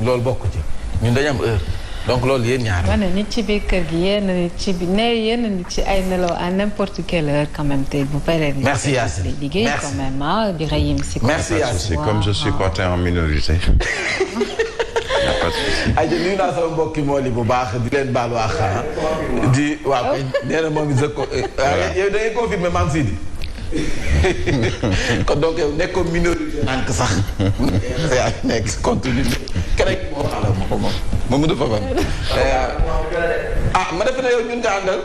loolu bokk ci ñun dañu am heure donc loolu yéen ñaar ma ne nit ci biir kër gi yenn ci bi ne yenn nit ci ay nelaw à n'importe quelle heure quand même tey bu paree. merci Yacine liggéey quand même ah Birahim si. merci Yacine c'est comme je suis porté en minorité. ay jë nuyu naa sama mbokki mool yi bu baax di leen baal waa xanaa di waaw nee na moom it ko yow da ngay confirmer Mame Sidi kon donc yow nekkoo minorité nànk sax yaa nekk continue keneen moo xala ma ko moom Mamadou Fofana ma defe ne yow ñun nga àndal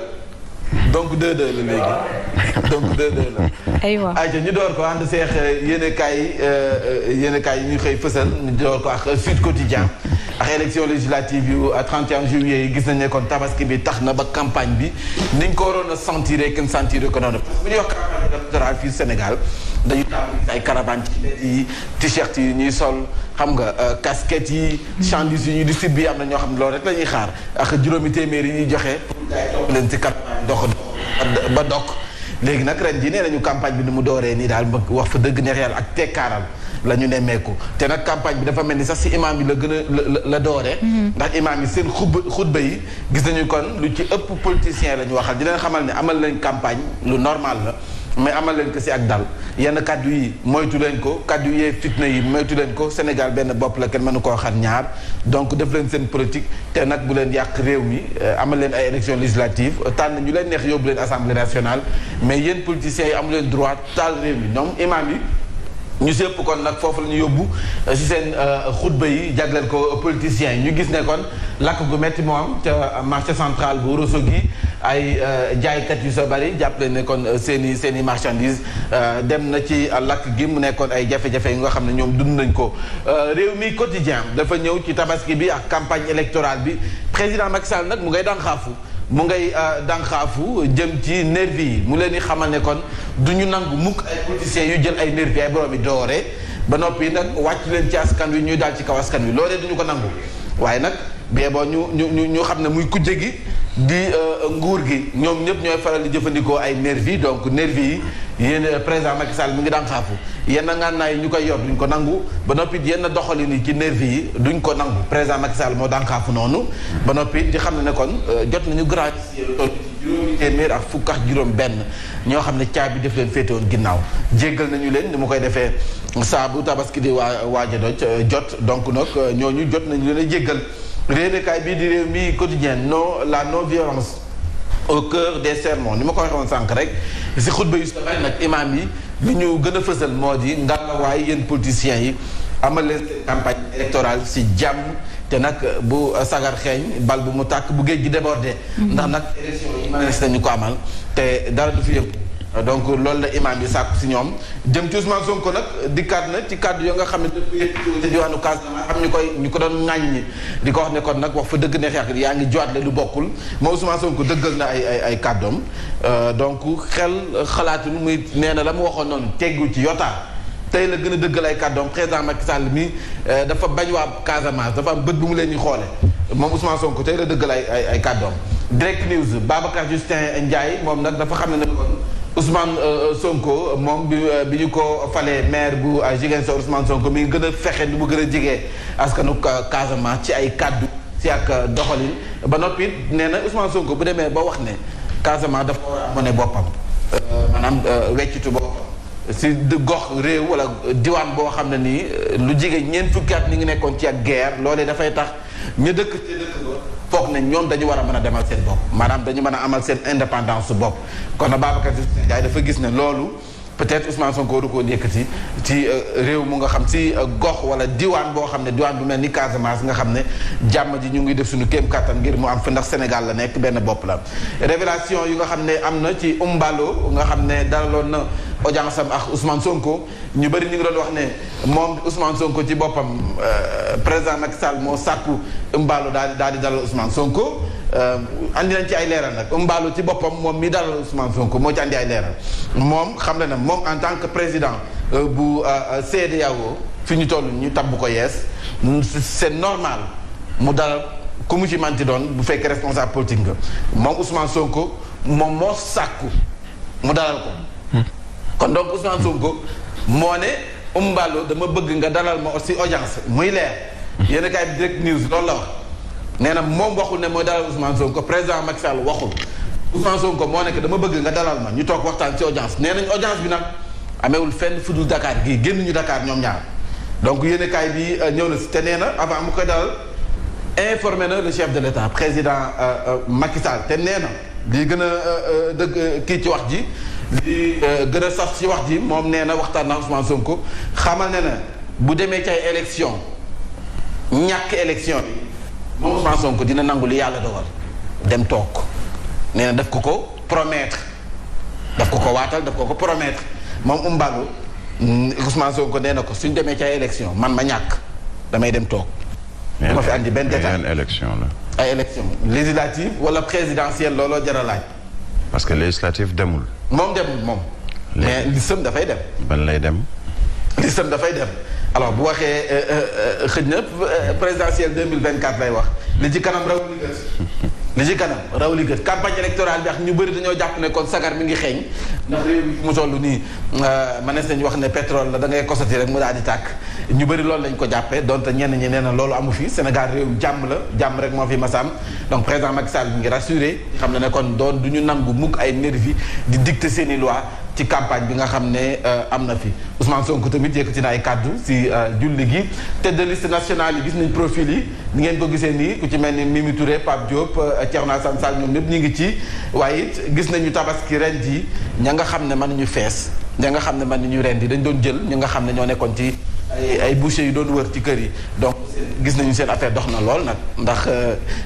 donc 2-2 la léegi donc 2-2 la. aywa ayca ñu door ko ànd seex yéenekaay yi ñu xëy fësal ñu door ko ak Sud Quotidien ak élection législative yu 31 juillet yi gis nañ ne kon tabaski bi tax na ba campagne bi niñ ko waroon a sentir kenn sentir ko noonu bu ñuy wax campagne électorale fii Sénégal dañu tàmbali ay caravane ci mbedd yi t-shirt yi ñuy sol xam nga casquette yi chandise yi ñu di sib bi am na ñoo xam ne loolu rek la ñuy xaar ak juróomi téeméer yi ñuy joxe pour leen ci campagne dox ba dokk léegi nag ren ji nee nañu campagne bi ni mu dooree nii daal wax fa dëgg neex yàlla ak tekkaaral la ñu nemmeeku te nag campagne bi dafa mel ni sax si imaam yi la gën a la dooree ndax imaam yi seen xutba yi gis nañu kon lu ci ëpp politicien la ñu waxal di leen xamal ne amal leen campagne lu normal la mais amal leen ko si ak dal yenn kaddu yi moytu leen ko kaddu yee fitna yi moytu leen ko Sénégal benn bopp la kenn mënu koo xar ñaar donc def leen seen politique te nag bu leen yàq réew mi amal leen ay élections législatives tànn ñu leen neex yóbbu leen assemblée nationale mais yéen politiciens yi amu leen droit taal réew mi ñoom imaam yi ñu si ëpp kon nag foofu la ñu yóbbu si seen xutba yi jagleel ko politiciens yi ñu gis ne kon lakk gu métti moo am ca marché central bu Ourossogui ay jaaykat yu sa bari jàppale ne kon seen i marchandises dem na ci lakk gi mu nekkoon ay jafe-jafe yu nga xam ne ñoom dund nañ ko. réew mi quotidien dafa ñëw ci tabaski bi ak campagne électorale bi président Macky Sall nag mu ngay dànxaafu mu ngay dànxaafu jëm ci nervi yi mu leen di xamal ne kon du ñu nangu mukk ay politiciens yu jël ay nervi ay borom yi doore ba noppi nag wàcc leen ci askan wi ñuy daal ci kaw askan wi loolee du ñu ko nangu waaye nag bee boo ñu xam ne muy kujje gi di nguur gi ñoom ñëpp ñooy faral di jëfandikoo ay nervi donc nervi yi yéen président Macky Sall mi ngi daan xaafu yenn ngànnaay yi ñu koy yor duñ ko nangu ba noppi yenn doxalin yi ci nervi yi duñ ko nangu président Macky Sall moo daan xaafu noonu ba noppi di xam ne kon jot nañu gracier toll ci juróomi téeméer ak fukk ak juróom benn ñoo xam ne caabi def leen féete woon ginnaaw jéggal nañu leen ni mu koy defee saa bu tabaski di waaja doj jot donc nag ñooñu jot nañu leen a jéggal réenekaay bii di réew mi quotidien la non violence au cœur des sermons ni ma ko waxee woon sànq rek si xutba yu sa bari nag imaam yi li ñu gën a fësal moo di ngallaawaay yéen politiciens yi amal leen seen campagne électorale si jàmm te nag bu sagar xeeñ bal bu mu tàkk bu géej gi débordé ndax nag élection yi mënees nañu ko amal te dara du fi yëngu donc loolu la imaam yi sàkku si ñoom jëm ci Ousmane Sonko nag dikkaat na ci kàddu yoo nga xam ne dëpp yëpp ci diwaanu Casamance am ñu ko doon ŋàññi di ko wax ne kon nag wax fa dëgg neex yàq yaa ngi joat le lu bokkul moo Ousmane Sonko dëggal na ay kàddoom donc xel xalaatul muy nee na la mu waxoon noonu teggu ci yotaa tey la gën a dëggal ay kàddoom président Macky Sall mi dafa bañ waa Casamance dafa am bët bu mu leen ñu xoole moom Ousmane Sonko tey la dëggal ay kàddoom Direct News Babacar Justin Ndiaye moom nag dafa xam ne kon Ousmane Sonko moom bi ñu ko falee maire bu Ziguinchor Ousmane Sonko mi ngi gën a fexe nu mu gën a jigee askanu Casamance ci ay kàddu ci ak doxalin ba noppi nee na Ousmane Sonko bu demee ba wax ne Casamance dafa war a mën boppam maanaam weccitu boppam si gox réew wala diwaan boo xam ne nii lu jige ñeent fukki at ni ngi nekkoon ci ak guerre loolee dafay tax ñu dëkk ci dëkk ba foog ne ñoom dañu war a mën a demal seen bopp maanaam dañu mën a amal seen indépendance su bopp kon na Babacar Ndiaye dafa gis ne loolu peut-être Ousmane Sonko waru koo yëkkati ci réew mu nga xam si gox wala diwaan boo xam ne diwaan bu mel ni Casamance nga xam ne jàmm ji ñu ngi def suñu kéem kattan ngir mu am fi ndax Sénégal la nekk benn bopp la révélation yu nga xam ne am na ci Umbalo nga xam ne dalaloon na audience am ak Ousmane Sonko ñu bëri ñu ngi doon wax ne moom Ousmane Sonko ci boppam président Macky Sall moo sàkku Umbalo daal di dalal Ousmane Sonko andi nañ ci ay leeral nag Umbalo ci boppam moom mi dalal Ousmane Sonko moo ci andi ay leeral moom xam na ne moom en tant que président bu CEDEAO fi ñu toll ñu tabb ko yees c'est normal mu dalal ku mu ci manti doon bu fekkee responsable politique nga moom Ousmane Sonko moom moo sàkku mu dalal ko kon donc Ousmane Sonko moo ne Umbalo dama bëgg nga dalal ma aussi audience muy leer yéen a kaay bi direct news loolu la wax nee na moom waxul ne mooy dalal Ousmane Sonko président Macky Sall waxul Ousmane Sonko moo nekk dama bëgg nga dalal ma ñu toog waxtaan ci audience nee nañ audience bi nag amewul fenn fudul Dakar gii génn ñu Dakar ñoom ñaar donc yéen a kaay bi ñëw na si te nee na avant mu koy dalal informé na le chef de l'État président Macky Sall te nee na di gën a dëgg kii ci wax ji di gën a sas ci wax ji moom nee na waxtaan na Ousmane Sonko xamal ne na bu demee ci ay élection ñàkk élection bi moom Ousmane Sonko dina nangu li yàlla dogal dem toog nee na daf ko promettre daf ko waatal daf ko promettre moom Umbago Ousmane Sonko nee na ko suñ demee ci ay élection man ma ñàkk damay dem toog. du ma fi andi benn détail élection la. ay élection législative wala présidentielle looloo jar a laaj. parce que législative demul. moom demul moom. mais listam dafay dem. ban lay dem. listam dafay dem alors bu waxee xëj na présidentielle 2024 lay wax li ci kanam raw li gët li ci kanam raw li gët campagne électorale bi ak ñu bëri dañoo jàpp ne kon sagar mi ngi xeeñ ndax réew mi mu toll nii mënees nañu wax ne pétrole la da ngay kosati rek mu daal di tàkk ñu bëri loolu lañ ko jàppee donte ñenn ñi nee na loolu amu fi Sénégal réew jàmm la jàmm rek moo fi masam donc président Macky Sall mi ngi rassuré xam na ne kon doon du ñu nangu mukk ay nervi di dicter seeni loi ci campagne bi nga xam ne am na fi Ousmane Sonko tamit yëkkati na ay kàddu si julli gi tête de liste nationale yi gis nañ profil yi ni ngeen ko gisee nii ku ci mel ni Mimi Touré Pape Diop Thierno Alassane Sall ñoom ñëpp ñu ngi ci waaye it gis nañu tabaski ren ji ña nga xam ne mën nañu fees ña nga xam ne mën nañu ren di dañ doon jël ñi nga xam ne ñoo nekkoon ci ay bouchers yu doon wër ci kër yi donc gis nañu seen affaire dox na lool nag ndax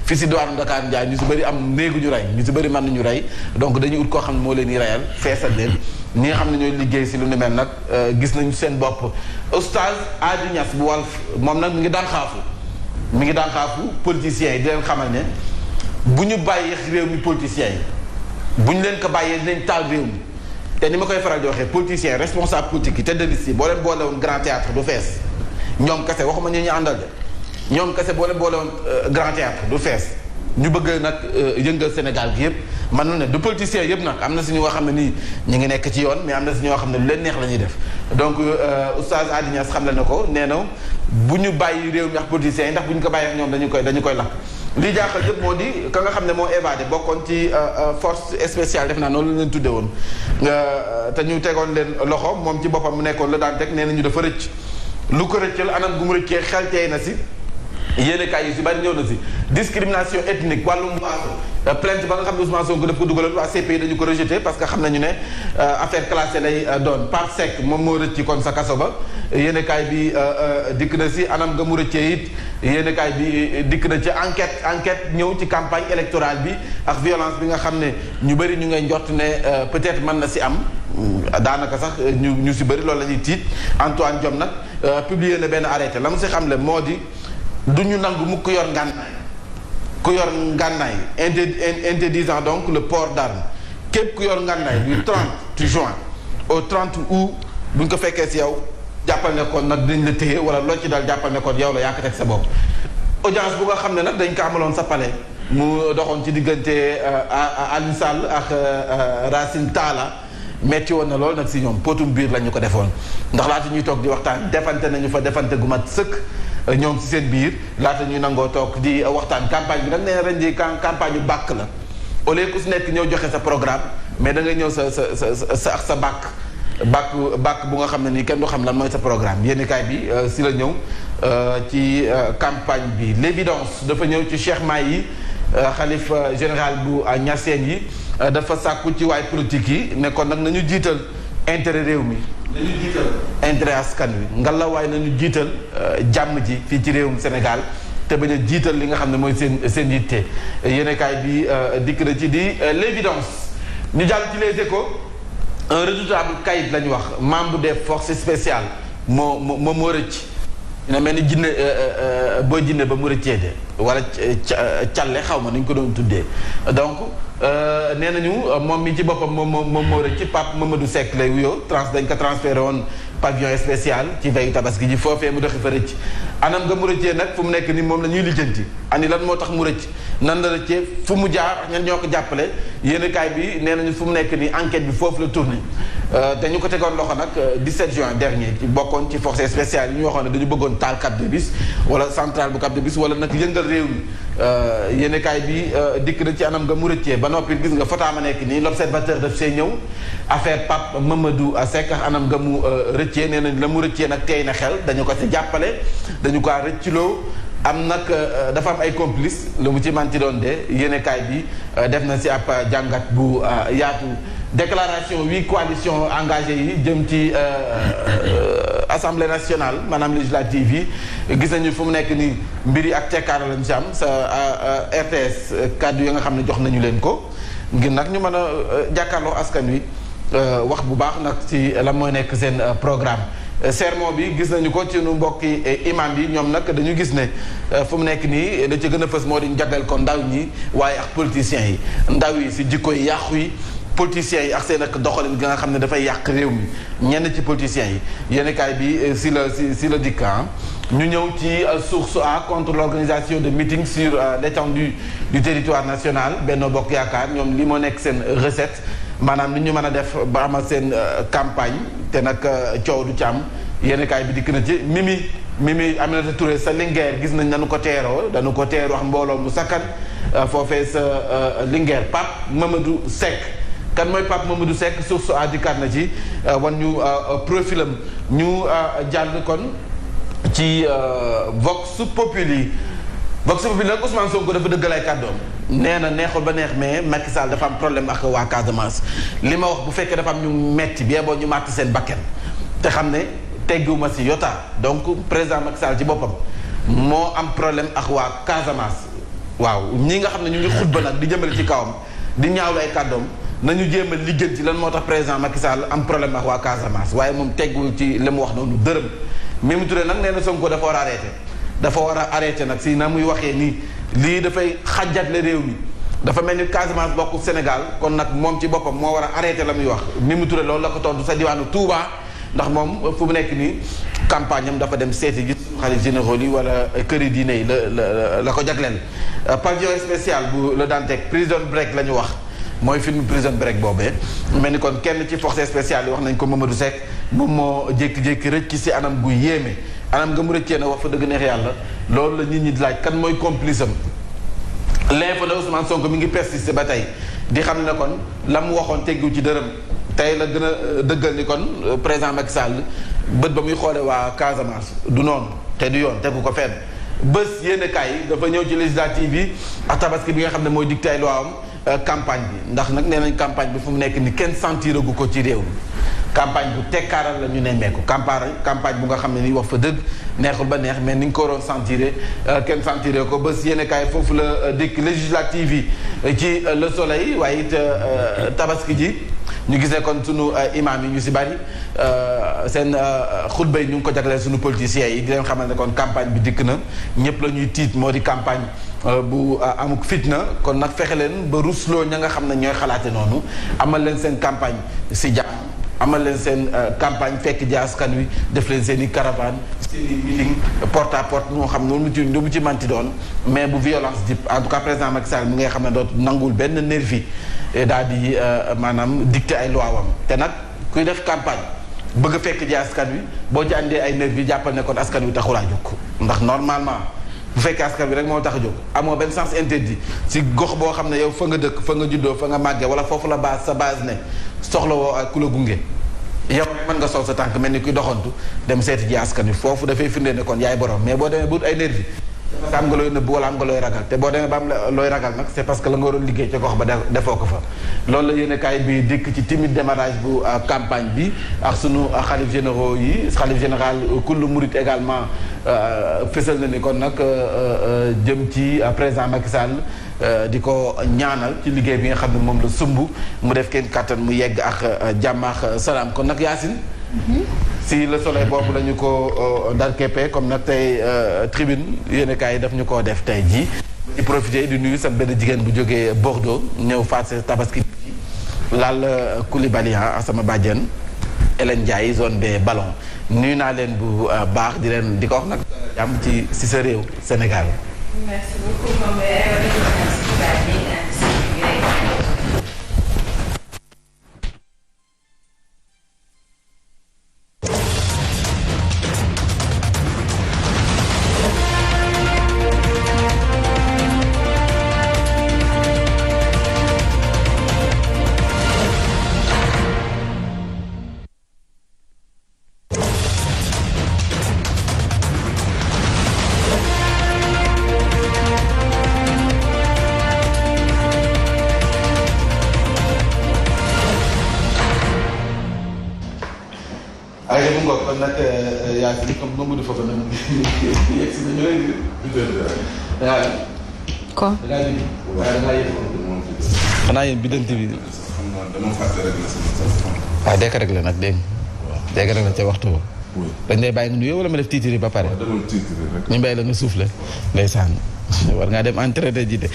fi si diwaanu Dakar Ndiaye ñu si bëri am néegu ñu rey ñu si bëri mën nañu rey donc dañuy ut koo xam ne moo leen di reyal feesal leen ñi nga xam ne ñooy liggéey si lu ni mel nag gis nañu seen bopp oustaz Adi Niass bu Walf moom nag mi ngi daan xaafu politiciens yi di leen xamal ne bu ñu bàyyi réew mi politiciens yi bu ñu leen ko bàyyee dinañ taal réew mi te ni ma koy faral di waxee politiciens responsable politique yi tête de liste yi boo leen boole woon grand théâtre du fees ñoom kese waxuma ñu àndal de ñoom kese boo leen boole woon grand théâtre du fees ñu bëgg nag yëngal Sénégal gi yëpp man nu ne du politiciens yëpp nag am na si ñoo xam ne nii ñu ngi nekk ci yoon mais am na si ñoo xam ne lu leen neex la ñuy def donc oustaz Adi Niass xam la ne ko nee na bu ñu bàyyi réew mi ak politiciens yi ndax bu ñu ko bàyyi ak ñoom dañu koy lakk li jaaxal yëpp moo di ka nga xam ne moo évadé bokkoon ci force spéciale def naa noonu la leen tudde woon te ñu tegoon leen loxo moom ci boppam mu nekkoon la daan teg nee na ñu dafa rëcc lu ko rëccal anam gu mu rëccee xel tey na si yéenekaay yi si bari ñëw na si discrimination ethnique wàllum waaso plainte ba nga xam ne Ousmane Sonko daf ko dugaloon waa CPI dañu ko rejeté parce que xam nañu ne affaire classée lay doon Pape Seck moom moo rëcc kon sa kaso ba yéenekaay bi dikk na si anam nga mu rëccee it yéenekaay bi dikk na ci enquête ñëw ci campagne électorale bi ak violence bi nga xam ne ñu bëri ñu ngay njort ne peut-être mën na si am daanaka sax ñu si bëri loolu la ñuy tiit Antoine Diome nag publié na benn arrêté la mu si xam le moo di du ñu nangu mukk yor ngànnaay interdisant donc le port d'armes képp ku yor ngànnaay du 30 juin au 30 août bu ñu ko fekkee si yow jàppal ne kon nag dañ la téye wala loo ci dal jàppal ne kon yow la yaa ko teg sa bopp. audience bu nga xam ne nag dañ ko amaloon sa palais mu doxoon ci diggante Aliou Sall ak Racine Talla metti woon na lool nag si ñoom potum biir la ñu ko defoon ndax laata ñuy toog di waxtaan defante nañu fa defante gu mat sëkk. ñoom ci seen biir laata ñuy nangoo toog di waxtaan campagne bi nag nee na ren jii campagne yu bàkk la au lieu ku si nekk ñëw joxe sa programme mais da ngay ñëw sa bàkk bu nga xam ne nii kenn du xam lan mooy sa programme yéenekaay bi si la ñëw ci campagne bi l'évidence dafa ñëw ci Cheikh Mahi xalif général bu Niassène yi dafa sàkku ci waay politique yi ne kon nag nañu jiital intérêt réew mi nañu jiital intérêt askan wi ngallaawaay nañu jiital jàmm ji fii ci réewum Sénégal te bañ a jiital li nga xam ne mooy seen yitte yéenekaay bi dikk na ci di l'évidence ñu jàll ci les Échos un redoutable kayit la ñu wax membre des forces spéciales moo rëcc dina mel ni jinne boo jinne ba mu rëccee de wala calle xaw ma nañ ko doon tuddee donc nee nañu moom mi ci boppam moom moo rëcc Pape Mamadou Seck lay wuyoo dañ ko transféré woon pavillon spécial ci veille tabaski ji foofee mu doxi fa rëcc anam nga mu rëccee nag fu mu nekk ni moom la ñuy lijjanti ani lan moo tax mu rëcc nan la rëccee fu mu jaar ak ñan ñoo ko jàppale yéenekaay bi nee nañu fu mu nekk ni enquête bi foofu la tourné te ñu ko tegoon loxo nag 17 juin dernier ci bokkoon ci forces spéciales yi ñu waxoon ne dañu bëggoon taal Cap de Biche wala centrale bu Cap de Biche wala nag yëngal réew mi yéenekaay bi dikk na ci anam nga mu rëccee ba noppi gis nga fotaama nekk nii l'observateur daf see ñëw affaire Pape Mamadou Seck anam nga mu rëccee nee nañ la mu rëccee nag teey na xel dañu ko ci jàppale dañu ko rëcciloo am nag dafa am ay complice lu mu ci manti doon de yéenekaay bi def na si ab jàngat bu yaatu déclaration 8 coalitions engagées yi jëm ci assemblée nationale maanaam législative yi gis nañu fu mu nekk ni mbir yi ak tekkaara lañ ci am sa RTS kàddu yi nga xam ne jox nañu leen ko ngir nag ñu mën a jàkkaarloo askan wi wax bu baax nag ci la mooy nekk seen programme sermon bi gis nañu ko ci nu mbokki imam yi ñoom nag dañu gis ne fu mu nekk nii da ci gën a fës moo di ñu jagleel ko ndaw ñi waaye ak politiciens yi ndaw yi si jikko yi yàqu yi politiciens yi ak seen ak doxalin gi nga xam ne dafay yàq réew mi ñenn ci politiciens yi yéenekaay bi si la dikk ñu ñëw ci source A contre l'organisation de meetings sur l'étendue du territoire national Benno Bokk Yaakaar ñoom li moo nekk seen recette maanaam ni ñu mën a def ba amal seen campagne te nag coow du ci am yéenekaay bi dikk na ci Mimi Aminata Touré sa Linguère gis nañ dañu ko teeroo wax mbooloo mu sakkan foofee sa Linguère Pape Mamadou Seck kan mooy Pape Mamadou Seck source a dikkaat na ci wan ñu profilam ñu jàll kon ci Vox Populi nag Ousmane Sonko dafa dëggal ay kàddoom nee na neexul ba neex mais Macky Sall dafa am problème ak waa Casamance li ma wax bu fekkee dafa am ñu metti bi boo ñu màtt seen bakken te xam ne teggiwuma si yota donc président Macky Sall ci boppam moo am problème ak waa Casamance waaw ñi nga xam ne ñu ngi xutba nag di jëmale ci kawam di ñaawlu ay kàddoom nañu jéem a liggéey ci lan moo tax président Macky Sall am problème ak waa Casamance waaye moom teggul ci li mu wax noonu dërëm Mimi Touré nag nee na Sonko dafa war a arrêté dafa war a arrêté nag si na muy waxee nii lii dafay xàjjatle réew mi dafa mel ni Casamance bokk Sénégal kon nag moom ci boppam moo war a arrêté la muy wax Mimi Touré loolu la ko tontu sa diwaanu Touba ndax moom fu mu nekk nii campagne am dafa dem seeti ji xalif généraux yi wala këri diine yi la ko jagleel pavillon spécial bu le Dantec prison break la ñu wax mooy film prison break boobee mel ni kon kenn ci forces spéciales yi wax nañ ko Mamadou Seck moom moo jékki-jékki rëcc ci anam gu yéeme anam nga mu rëccee na wax fa dëgg neex yàlla loolu la nit ñi di laaj kan mooy complice am l'info de Ousmane Sonko mi ngi persisté ba tey di xam ne kon la mu waxoon teggu ci dërëm tey la gën a dëggal ni kon président Macky Sall bët ba muy xoole waa Casamance du noonu te du yoon tegu ko fenn bés yéenekaay yi dafa ñëw ci législative yi ak tabaski bi nga xam ne mooy dicté ay loi am campagne bi ndax nag nee nañ campagne bi fu mu nekk ni kenn sentiragu ko ci réew mi campagne bu tekkaaral la ñu nemmeeku campagne bu nga xam ne ni wax fa dëgg neexul ba neex mais ni nga ko waroon sentiré kenn sentiré ko bés yéenekaay foofu la dikk législative yi ci Le Soleil waaye it tabaski ji ñu gisee kon sunu imam yi ñu si bari seen xutba yi ñu ngi ko jagleel sunu politiciens yi di leen xamal ne kon campagne bi dikk na ñëpp la ñuy tiit moo di campagne bu amuk fitna kon nag fexe leen ba rusloo ña nga xam ne ñooy xalaate noonu amal leen seen campagne si jàmm amal leen seen campagne fekk ji askan wi def leen seen i caravane seen i meeting porte à porte moo xam noonu lu mu ci manti doon mais bu violence dip en tout cas président Macky Sall mi ngay xam ne dootu nangul benn nervi daal di maanaam dicté ay loi wam te nag kuy def campagne bëgg a fekk ji askan wi boo ci àndee ay nervi jàppal ne kon askan wi taxulaa jóg ndax normalement bu fekkee askan wi rek moo tax a jóg amoo benn sens interdit si gox boo xam ne yow fa nga dëkk fa nga juddoo fa nga màggee wala foofu la base sa base ne soxla woo ak ku la gunge yow mën nga sol sa tànk mel ni kuy doxantu dem seeti ji askan wi foofu dafay firndee ne kon yaay borom mais boo demee bu ay nervi parce que am nga looy nëbb wala am nga looy ragal te boo demee ba am looy ragal nag c'est parce que la nga waroon liggéey ca gox ba defoo ko fa loolu la yéenekaay bi dikk ci timide démarrage bu campagne bi ak sunu xalif généraux yi xalif général kullu murit également fësal na ni kon nag jëm ci président Macky Sall di ko ñaanal ci liggéey bi nga xam ne moom la sumb mu def kenn kàttan mu yegg ak jàmm ak salaam kon nag Yacine si Le Soleil boobu la ñu ko dar keppe comme nag tey tribune yéenekaay yi daf ñu koo def tey jii di profité di nuyu sa benn jigéen bu jógee Bordeaux ñëw faat tabaski laal Koulibaly sama bàjjen Hélène Ndiaye zone B ballon nuyu naa leen bu baax di leen di ko wax nag jàmm ci sa réew Sénégal. Merci beaucoup. nag Yacine comme Mamadou Fofana nag yegg si nañu léegi. waaw. kon. xanaa yéen biddanti bi. waaw dee ko réglé nag dégg nga. dee ko réglé ca waxtu ba. dañ lay bàyyi nga nuyoo wala ma def tiitiri ba pare. ñu bàyyi la nga soufflé ndeysaan. war ngaa dem entraîné ji de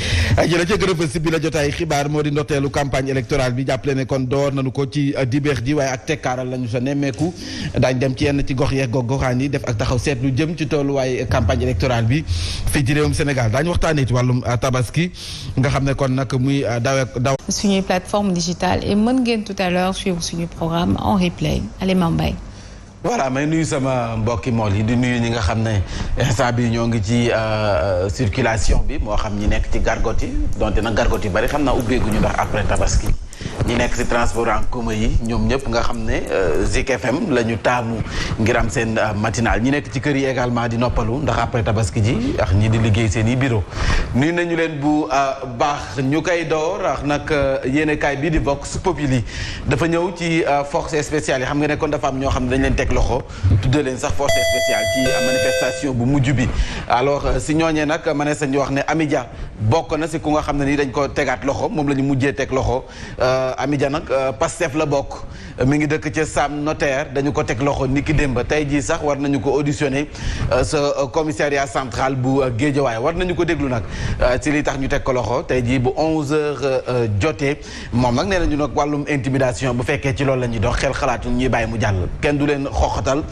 jëla ca gërëm si bi la jotaay xibaar moo di ndorteelu campagne électorale bi jàppale ne kon door nañu ko ci dibéer ji waaye ak tekkaaral lañu sa nemmeeku daañ dem ci yenn ci gox yeeg goxaan yi def ak taxaw seetlu jëm ci tolluwaay campagne électorale bi fii ci réewum Sénégal daañu waxtaanee ci wàllum tabaski nga xam ne kon nag muy daw suñuy plateforme digitale et mën ngeen tout à l'heure suivre suñu programme en replay allez Mambay. voilà may nuyu sama mbokki mool yi di nuyu ñi nga xam ne instant bi ñoo ngi ci circulation bi moo xam ñi nekk ci gargote yi donte nag gargote yi bari xam naa ubbeeguñu ndax après tabaski ñi nekk ci transport en commun yi ñoom ñëpp nga xam ne Zik FM la ñu taamu ngir am seen matinal ñi nekk ci kër yi également di noppalu ndax après tabaski ji ak ñi di liggéey seen i bureau nuyu nañu leen bu baax ñu koy door ak nag yéenekaay bii di Vox Populi dafa ñëw ci force spéciale yi xam nga ne kon dafa am ñoo xam ne dañ leen teg loxo tuddee leen sax force spéciale ci manifestation bu mujj bi alors si ñooñee nag ma ne sañ wax ne Amidia bokk na si ku nga xam ne nii dañ ko tegaat loxo moom la ñu mujjee teg loxo Amidia nag Pastef la bokk mi ngi dëkk ca Sam Notaire dañu ko teg loxo niki démb tey jii sax war nañu ko auditionné sa commissariat central bu Guédiawaye war nañu ko déglu nag ci li tax ñu teg ko loxo tey jii bu 11h jotee moom nag nee nañu nag wàllum intimidation bu fekkee ci loolu la ñuy dox xel xalaatu ñuy bàyyi mu jàll kenn du leen xoxatal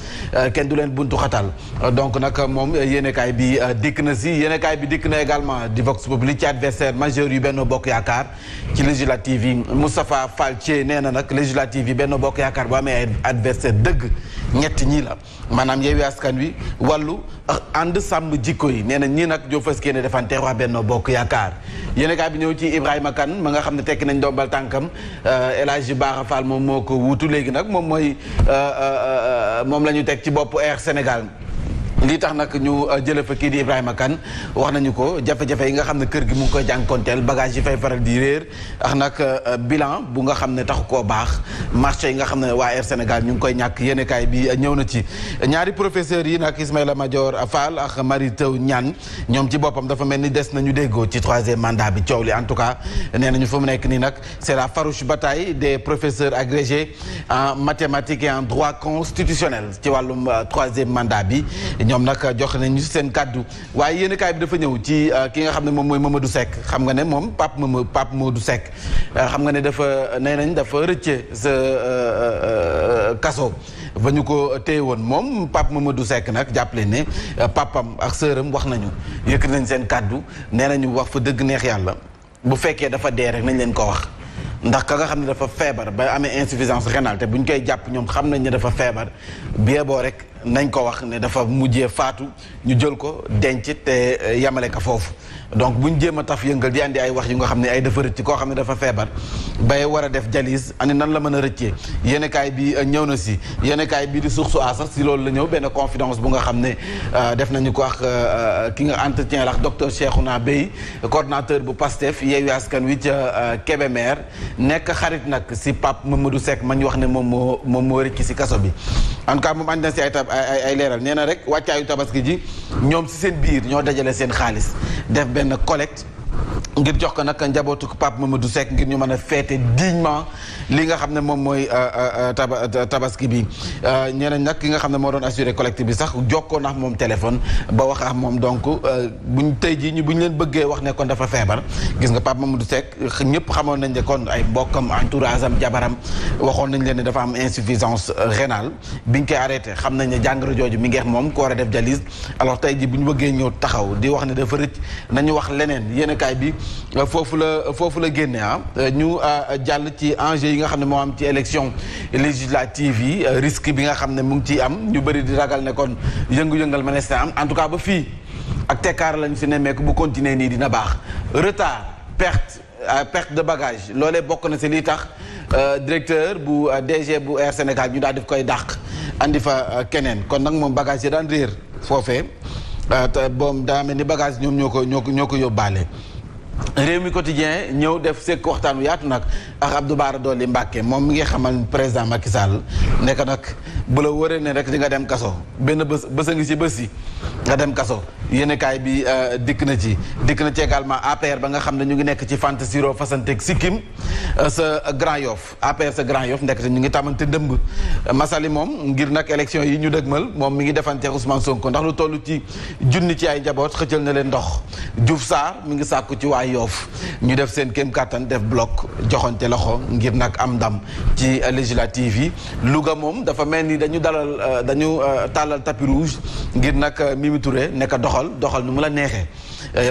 kenn du leen buntu xatal donc nag moom yéenekaay bi dikk na si yéenekaay bi dikk na également di Vox Populi ci adversaire majeur yu Benno Bokk Yaakaar ci législative yi Moustapha Fall Thié nee na nag législative yi Benno Bokk Yaakaar bu amee adversaire dëgg ñett ñii la maanaam Yewwi Askan Wi wàllu ànd sàmm jikko yi nee na ñii nag joo fas kéene defante waa Benno Bokk Yaakaar yéenekaay bi ñëw ci Ibrahima Kane ma nga xam ne tekki nañ dombal tànkam El Hadji Bara Fall moom moo ko wuutu léegi nag moom mooy moom la ñu teg ci bopp Air Sénégal lii tax nag ñu jële fa kii di Ibrahima Kane wax nañu ko jafe-jafe yi nga xam ne kër gi mu ngi koy jànkonteel bagage yi fay faral di réer ak nag bilan bu nga xam ne taxu koo baax marché yi nga xam ne waa Air Sénégal ñu ngi koy ñàkk yéenekaay bi ñëw na ci ñaari professeurs yi nag Ismaïla Madior Fall ak Mary Teuw Niane ñoom ci boppam dafa mel ni des nañu déggoo ci troisième mandat bi coow li en tout cas nee nañu fa mu nekk nii nag c'est la farouche bataille des professeurs agrégés en mathématiques et en droit constitutionnel ci wàllum troisième mandat bi ñoom nag jox nañu seen kàddu waaye yéenekaay bi dafa ñëw ci ki nga xam ne moom mooy Mamadou Seck xam nga ne moom Pape Mamadou Seck xam nga ne dafa nee nañ dafa rëcce sa kaso ba ñu ko téye woon moom Pape Mamadou Seck nag jàppale ne papam ak sëram wax nañu yëkkati nañ seen kàddu nee nañu wax fa dëgg neex yàlla bu fekkee dafa dee rek nañ leen ko wax ndax ka nga xam ne dafa feebar ba amee insuffisance rénale te bu ñu koy jàpp ñoom xam nañ ne dafa feebar bien boo rek nañ ko wax ne dafa mujjee faatu ñu jël ko denc te yamale ko foofu donc buñ jéem a taf yëngal di andi ay wax yu nga xam ne ay dafa rëcc koo xam ne dafa feebar bay war a def dialyse ani nan la mën a rëccee yéenekaay bi ñëw na si yéenekaay bi di suux su sax si loolu la ñëw benn confidence bu nga xam ne def nañu ko ak ki nga entretien la ak docteur Cheikhouna Bey coordonnateur bu PASTEF Yewwi Askan Wi ca Kébémer nekk xarit nag si Pape Mamadou Seck ma ñu wax ne moom moo rëcc si kaso bi en tout cas moom ànd na si ay leeral nee na rek wàccaayu tabaski ji ñoom si seen biir ñoo dajale seen xaalis def benn collecte ngir jox ko nag njabootu Pape Mamadou Seck ngir ñu mën a feete dignement li nga xam ne moom mooy tabaski bi ñeneen nag ki nga xam ne moo doon assuré collecte bi sax jokkoo na moom téléphone ba wax ak moom donc buñ tey jii buñ leen bëggee wax ne kon dafa feebar gis nga Pape Mamadou Seck ñëpp xamoon nañ ne kon ay mbokkam entourage am jabaram waxoon nañ leen ne dafa am insuffisance rénale biñ koy arrêté xam nañ ne jàngoro jooju mi ngeex moom ko war a def dialyse alors tey jii bu ñu bëggee ñëw taxaw di wax ne dafa rëcc nañu wax leneen yéenekaay bi foofu la génne ñu jàll ci enjeu yi nga xam ne moo am ci élection législative yi risque bi nga xam ne mu ngi ciy am ñu bëri di ragal ne kon yëngu-yëngal mënees na am en tout cas ba fii ak tekkaar lañu fi nemmeeku bu continuer nii dina baax retard perte de bagage loolee bokk na si lii tax directeur bu DG bu Air Sénégal ñu daal def koy dàq andi fa keneen kon nag moom bagage yi daan réer foofee te boom daa mel ni bagage ñoom ñoo ko yóbbaale réew mi quotidien ñëw def sekk waxtaan wu yaatu nag ak Abdou Bara Dolly Mbacké moom mi ngi xamal président Macky Sall nekk nag bu la wëree ne rek di nga dem kaso benn bés a ngi ci bés yi nga dem kaso yéenekaay bi dikk na ci également APR ba nga xam ne ñu ngi nekk ci Fantasy Row fasanteeg Sikkim sa Grand Yoff APR sa Grand Yoff ndekk te ñu ngi tamante ndëmb Massaly moom ngir nag élection yi ñu dëgmal moom mi ngi defanteeg Ousmane Sonko ndax lu toll ci junni ci ay njaboot xëccal na leen ndox Diouf Sarr mi ngi sàkku ci waa Yoff ñu def seen kéem kattan def bloc joxonte loxo ngir nag am ndam ci législative yi Louga moom dafa mel ni dañu tàllal tapis rouge ngir nag Mimi Touré nekk doxal nu mu la neexee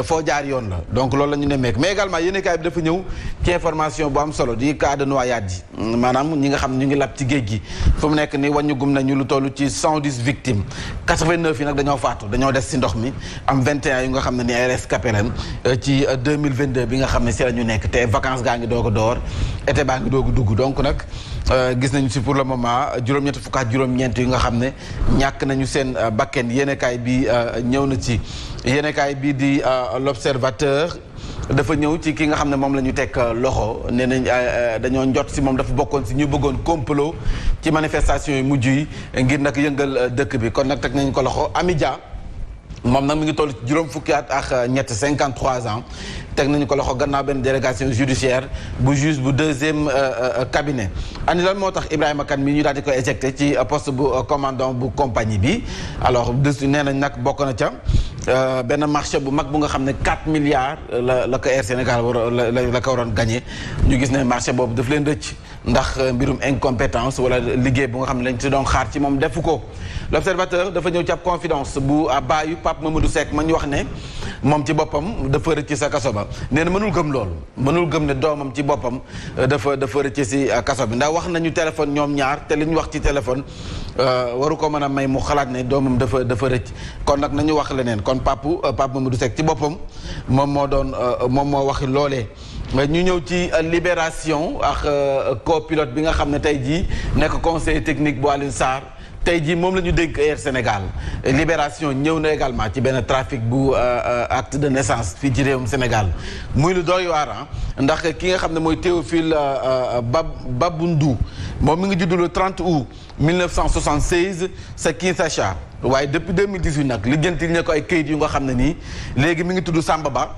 foo jaar yoon la donc loolu la ñu nemmeek mais également yéenekaay bi dafa ñëw ci information bu am solo di cas de noyade yi maanaam ñi nga xam ñu ngi lab ci géej gi fu mu nekk ni wàññu gum nañu lu toll ci 110 victimes 89 yi nag dañoo faatu dañoo des ci ndox mi am 21 yu nga xam ne ni ay rescapé leen ci 2022 bi nga xam ne si la ñu nekk te vacances gaa ngi doog a door été baa ngi doog a dugg donc nag gis nañu si pour le moment juróom-ñetti fukk ak juróom-ñeent yu nga xam ne ñàkk nañu seen bakken yéenekaay bi ñëw na ci yéenekaay bi di l'observateur dafa ñëw ci ki nga xam ne moom la ñu teg loxo nee nañ dañoo njot si moom dafa bokkoon si ñu bëggoon complot ci manifestation yi mujj yi ngir nag yëngal dëkk bi kon nag teg nañ ko loxo Amidia moom nag mi ngi toll ci juróom fukki at ak ñett 53 ans teg nañu ko loxo gannaaw benn délégation judiciaire bu juge bu deuxième cabinet ani lan moo tax Ibrahima Kane mi ñu daal di koy éjecté ci poste bu commandant bu compagnie bi alors dessus nee nañ nag bokk na ca benn marché bu mag bu nga xam ne 4 milliards la ko Air Sénégal la ko waroon gagné ñu gis ne marché boobu daf leen rëcc ndax mbirum incompétence wala liggéey bu nga xam ne lañ ci doon xaar ci moom defu ko l'observateur dafa ñëw ci ab confidence bu baayu Pape Mamadou Seck ma ñu wax ne moom ci boppam dafa rëcc sa kaso ba nee na mënul gëm loolu mënul gëm ne doomam ci boppam dafa rëcc si kaso bi ndax wax nañu téléphone ñoom ñaar te li ñu wax ci téléphone waru ko mën a may mu xalaat ne doomam dafa rëcc kon nag nañu wax leneen kon Pape Mamadou Seck ci boppam moom moo waxi loolee ñu ñëw ci libération ak copilote bi nga xam ne tey jii nekk conseiller technique bu Alioune Sarr tey jii moom la ñu dénk Air Sénégal libération ñëw na également ci benn trafic bu acte de naissance fii ci réewum Sénégal muy lu doy waar ndax ki nga xam ne mooy Théophile Babundu moom mi ngi juddu le 30 août 1976 sa Kinshasa waaye depuis 2018 nag lijjanti ñu ko ay kayit yu nga xam ne nii léegi mi ngi tudd Samba Ba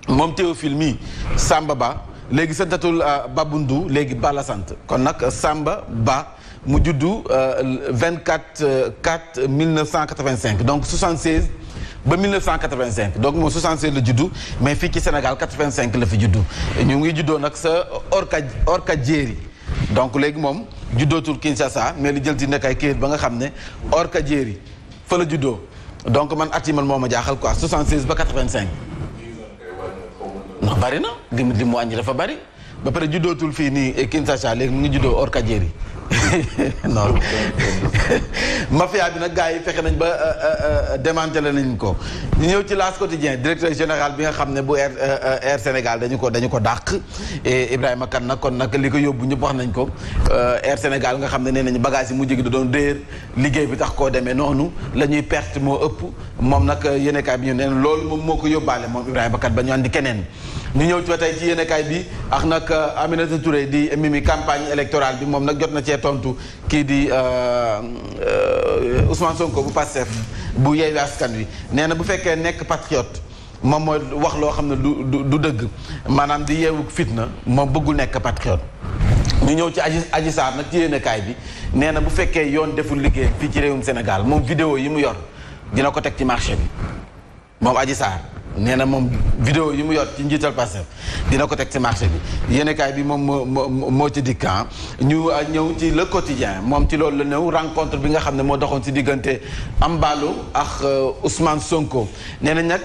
moom Théophile mi Samba Ba léegi santatul Babundu léegi Ba la sant kon nag Samba Ba mu juddu 24/4 1985 donc 76 ba 1985 donc moom 76 la juddu mais fii ci Sénégal 85 la fi juddu ñu ngi juddoo nag sa Orkadiéré donc léegi moom juddootul Kinshasa mais li jël ci nekk ay kayit ba nga xam ne Orkadiéré fa la juddoo donc man at yi man moo ma jaaxal quoi 76 ba 85. non bari na li mu wàññi dafa bari ba pare juddootul fii nii Kinshasa léegi mu ngi juddoo Orkadiéré non mafia bi nag gars yi fexe nañ ba démantelé nañ ko ñu ñëw ci L'As Quotidien directeur général bi nga xam ne bu Air Sénégal dañu ko dàq et Ibrahima Kane nag kon nag li ko yóbbu ñëpp wax nañ ko Air Sénégal nga xam ne nee nañu bagage yi mu jigi da doon réer liggéey bi tax koo demee noonu la ñuy perte moo ëpp moom nag yéenekaay bi ñu neen loolu moom moo ko yóbbaale moom Ibrahima Kane ba ñu andi keneen ñu ñëw ci ba tey ci yéenekaay bi ak nag Aminata Touré di Mimi campagne électorale bi moom nag jot na cee tontu kii di Ousmane Sonko bu Pastef bu Yewwi Askan Wi nee na bu fekkee nekk patriote moom mooy wax loo xam ne du dëgg maanaam di yeewu fitna moom bëggul nekk patriote ñu ñëw ci Adji Sarr nag ci yéenekaay bi nee na bu fekkee yoon deful liggéey fii ci réewum Sénégal moom vidéo yi mu yor dina ko teg ci marché bi moom Adji Sarr nee na moom vidéo yi mu yor ci njiital Pastef dina ko teg ci marché bi yéenekaay bi moom moo ci dikk ñu ñëw ci Le Quotidien moom ci loolu la ñëw rencontre bi nga xam ne moo doxoon ci diggante Embalo ak Ousmane Sonko nee na nag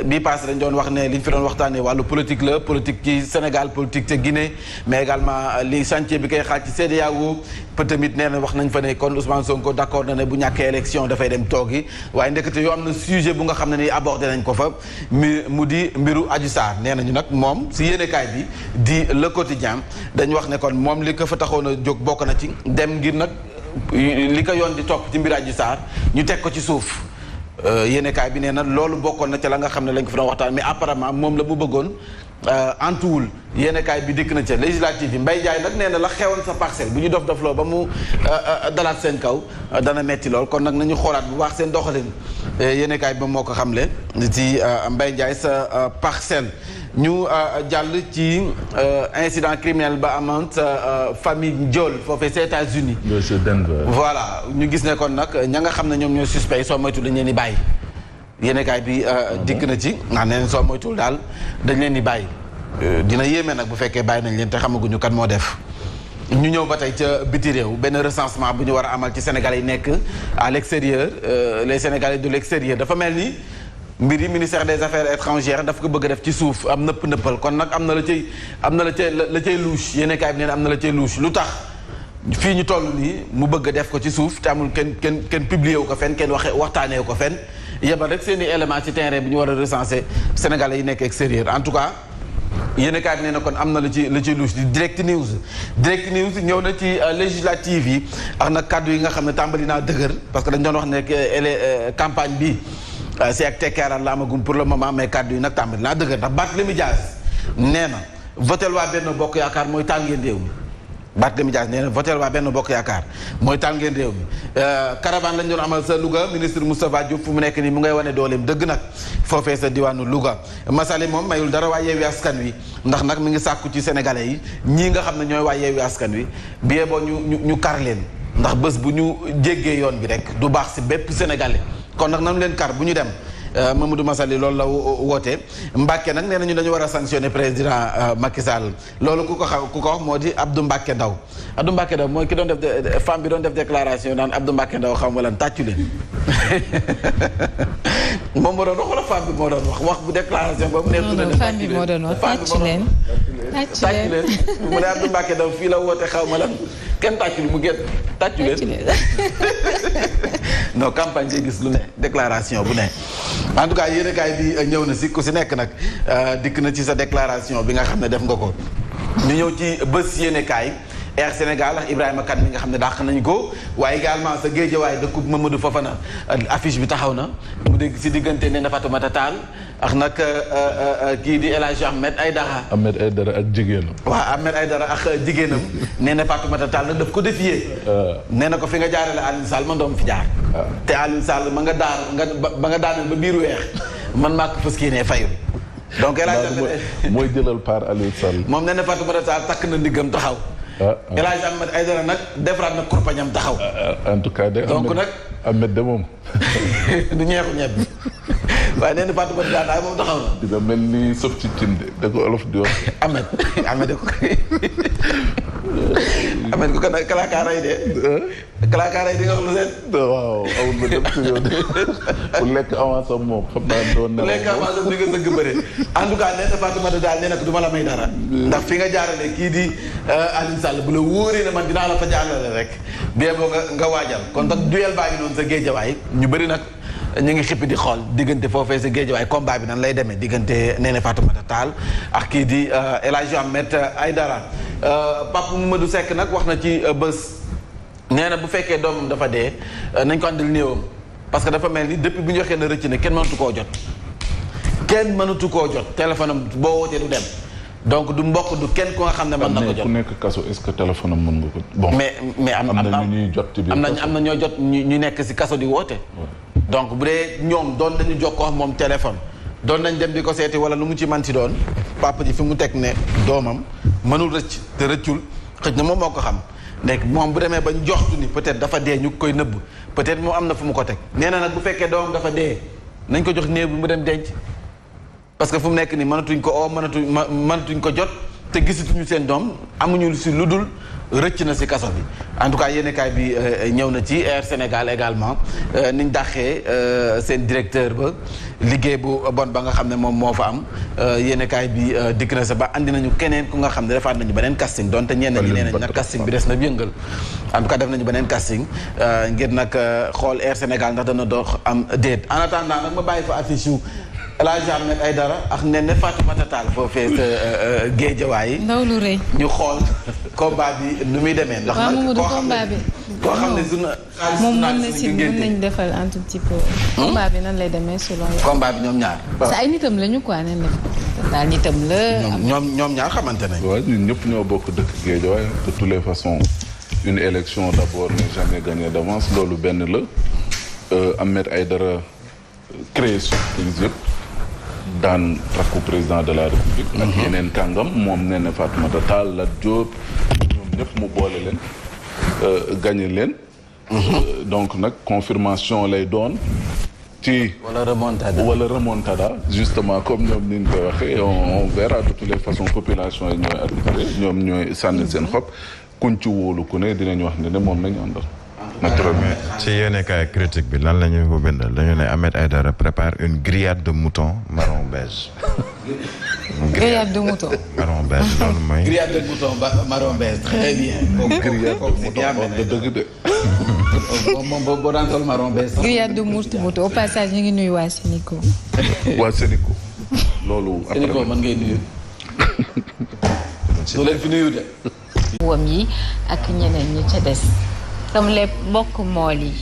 bii passé dañ doon wax ne li ñu fi doon waxtaanee wàllu politique la politique ci Sénégal politique ca Guinée mais également li chantier bi koy xaaj ci CEDEAO peut tamit nee na wax nañ fa ne kon Ousmane Sonko d'accord na ne bu ñàkkee élection dafay dem toogi waaye ndekete yoo am na sujet bu nga xam ne ni abordé nañ ko fa mu di mbiru Adji Sarr nee nañu nag moom si yéenekaay bi di Le Quotidien dañu wax ne kon moom li ko fa taxoon a jóg bokk na ci dem ngir nag li ko yoon di topp ci mbiru Adji Sarr ñu teg ko ci suuf yéenekaay bi nee na loolu bokkoon na ca la nga xam ne lañ ko fi doon waxtaan mais apparemment moom la mu bëggoon antuwul yéenekaay bi dikk na ca législative yi Mbaye Ndiaye nag nee na la xewoon sa parcelle bu ñu dof loo ba mu dalaat seen kaw dana metti lool kon nag nañu xoolaat bu baax seen doxalin yéenekaay bi moom moo ko xamle ci Mbaye Ndiaye sa parcelle ñu jàll ci incident criminel ba amoon sa famille Ndiol foofee aux États-Unis voilà ñu gis ne kon nag ña nga xam ne ñoom ñoo suspect soo moytu dañ leen di bàyyi yéenekaay bi dikk na ci ndax nee na soo moytuwul daal dañ leen di bàyyi dina yéeme nag bu fekkee bàyyi nañ leen te xamaguñu kan moo def ñu ñëw ba tey ca biti réew benn recensement bu ñu war a amal ci Sénégalais yi nekk à l'extérieur les Sénégalais de l'extérieur dafa mel ni mbir yi ministère des affaires étrangères daf ko bëgg a def ci suuf am nëppal kon nag am na la cay louche yéenekaay bi nee na am na la cay louche lu tax fii ñu toll nii mu bëgg a def ko ci suuf te amul kenn publié wu ko fenn kenn waxtaanee wu ko fenn yebal rek seen i élément ci terrain bi ñu war a recenser Sénégalais yi nekk extérieur en tout cas yéenekaay bi nee na kon am na la ci louche di direct news ñëw na ci législative yi ak nag kàddu yi nga xam ne tàmbali naa dëgër parce que dañ doon wax ne campagne bi c'est ak tekkaaral la amagum pour le moment mais kàddu yi nag tàmbali naa dëgër ndax Barthélémy Dias nee na votel waa Benno Bokk Yaakaar mooy taal ngeen réew mi Barthélémy Dias nee na votel waa Benno Bokk Yaakaar mooy taal ngeen réew mi caravane lañ doon amal sa Louga ministre Moustapha Diop fu mu nekk nii mu ngay wane dooleem dëgg nag foofee sa diwaanu Louga Massaly moom mayul dara waa Yewwi Askan Wi ndax nag mi ngi sàkku ci sénégalais yi ñii nga xam ne ñooy waa Yewwi Askan Wi biyee boo ñu kar leen ndax bés bu ñu jéggee yoon bi rek du baax si bépp sénégalais kon nag nanu leen kar bu ñu dem Mamadou Massaly loolu la woote Mbacke nag nee nañu dañu war a sanctionner président Macky Sall loolu ku ko wax moo di Abdou Mbacke Ndaw mooy ki doon def femme bi doon def déclaration naan Abdou Mbacke Ndaw xam wala tàccu leen moom moo doon wax wala femme bi moo doon wax bu déclaration boobu neex femme bi moo doon wax tàccu leen mu ne Abdou Mbacke Ndaw fii la woote xaw ma lan kenn tàccul mu génn tàccu leen non campagne day gis lu ne déclaration bu ne en tout cas yéenekaay bi ñëw na si ku si nekk nag dikk na ci sa déclaration bi nga xam ne def nga ko ñu ñëw ci bés yéenekaay Air Sénégal ak Ibrahima Kane mi nga xam ne dàq nañ ko waaye également sa Guédiawaye dëkkub Mamadou Fofana affiche bi taxaw na mu dégg si diggante ne na Fatoumata Tall ak nag kii di El Hadj Ahmed Aïdara ak jigéenam waaw Ahmed Aïdara ak jigéenam nee na Fatoumata Tall nag daf ko défier nee na ko fi nga jaarale Alioune Sall man doom fi jaar te Alioune Sall ba nga daaneel ba biiru weex man maa ko fës kii ne fayu donc El Hadj Ahmed mooy jëlal par Alioune Sall moom nee na Fatoumata Tall takk na ndiggam taxaw El Hadj Ahmed Aïdara nag defaraat na kurpañam taxaw en tout cas de donc nag Ahmed de moom du ñeexu ñeb bi waaye nee na Fatoumata Tall daal moom taxaw na dina mel ni sof ci cinde da ko olof di wax Ahmed da ko Ahmed ko kan kalaakaaray de kalaakaaray di nga wax lu seen waaw awul ba dem si yow de ku lekk avance am moom xam naa doon na lekk avance am di nga sëgg bëre en tout cas nee na Fatoumata daal nee na ko du ma la may dara ndax fi nga jaarale kii di Alioune Sall bu la wóoree ne man dinaa la fa jaarale rek bien boo nga waajal kon nag duel baa ngi noonu sa Guédiawaye ñu bëri nag ñu ngi xippi di xool diggante foofee sa Guédiawaye combat bi nan lay demee diggante nee na Fatoumata Tall ak kii di El Hadj Ahmed Aïdara Pape Mamadou Seck nag wax na ci bés nee na bu fekkee doomam dafa dee nañ ko andil néewam parce que dafa mel ni depuis bu ñu waxee na rëcc ne kenn mënatu koo jot téléphone am boo wootee du dem donc du mbokk du kenn ku nga xam ne mën na ko jot ku nekk kaso est-ce que téléphone am mën nga ko bon mais am na ñuy jot ci biir am na ñoo jot ñu nekk si kaso di woote donc bu dee ñoom doon nañu jokkoo ak moom téléphone doon nañ dem di ko seeti wala lu mu ci man ci doon papa ji fi mu teg ne doomam mënul rëcc te rëccul xëj na moom moo ko xam nekk moom bu demee ba njoxtu ni peut-être dafa dee ñu koy nëbb peut-être moom am na fu mu ko teg nee na nag bu fekkee doomam dafa dee nañ ko jox néew bi mu dem denc parce que fu mu nekk nii mënatuñ ko oo mënatuñ ko jot te gisatuñu seen doom amuñu si lu dul rëcc na si kaso bi en tout cas yéenekaay bi ñëw na ci Air Sénégal également niñ dàqee seen directeur ba liggéey bu bon ba nga xam ne moom moo fa am yéenekaay bi dikk na sa ba andi nañu keneen ku nga xam ne defaat nañu beneen casting donte ñenn ñi nee nañ nag casting bi des na yëngal en tout cas def nañu beneen casting ngir nag xool Air Sénégal ndax dana dox am déet en attendant nag ma bàyyi fa affiche yu El Hadj Ahmed Aïdara ak Néné Fatoumata Tall foofee sa Géejawaay. ndaw lu rëy. ñu xool combat bi nu muy demee. ndax nag koo xam ne sunu xaalis moom mën nañ defal un tout petit peu. combat bi nan lay demee selon yow. combat bi ñoom ñaar. sa ay nitam lañu quoi nee na daal nitam la. ñoom ñaar xamante nañ. waaw ñun ñëpp ñoo bokk dëkk Guédiawaye de toutes les façons une élection d'abord n'est jamais gagnée d'avance loolu benn la Ahmed Aïdara créé surprise yëpp daan rakku président de la République. ak yeneen kàngam moom nee na Fatoumata Tall Lat Diop ñoom ñëpp mu boole leen gagné leen. donc nag confirmation lay doon. ci wala remontada justement comme ñoom ni ñu koy waxee on verra de toutes les façons population yi ñooy arbitré ñoom ñooy sànni seen xob kuñ ci wóolu ku ne dinañ wax ne moom lañu àndal. naturellement ci yéenekaay critique bi lan la ñu ko bindal dañu ne Ahmed Aïdara prépare une grillade de mouton marron beige. grillade de mouton. marron beige loolu mooy. grillade de mouton marron beige très bien. grillade de mouton de dëgg de. moom boo daan sol marron beige. grillade de mouton au passage ñu ngi nuyu waa Sénico. waa Sénico. loolu après Sénico mën ngay nuyu. soo leen fi nuyu de. wam yi ak ñeneen ñi ca des. comme les mbokk mool yi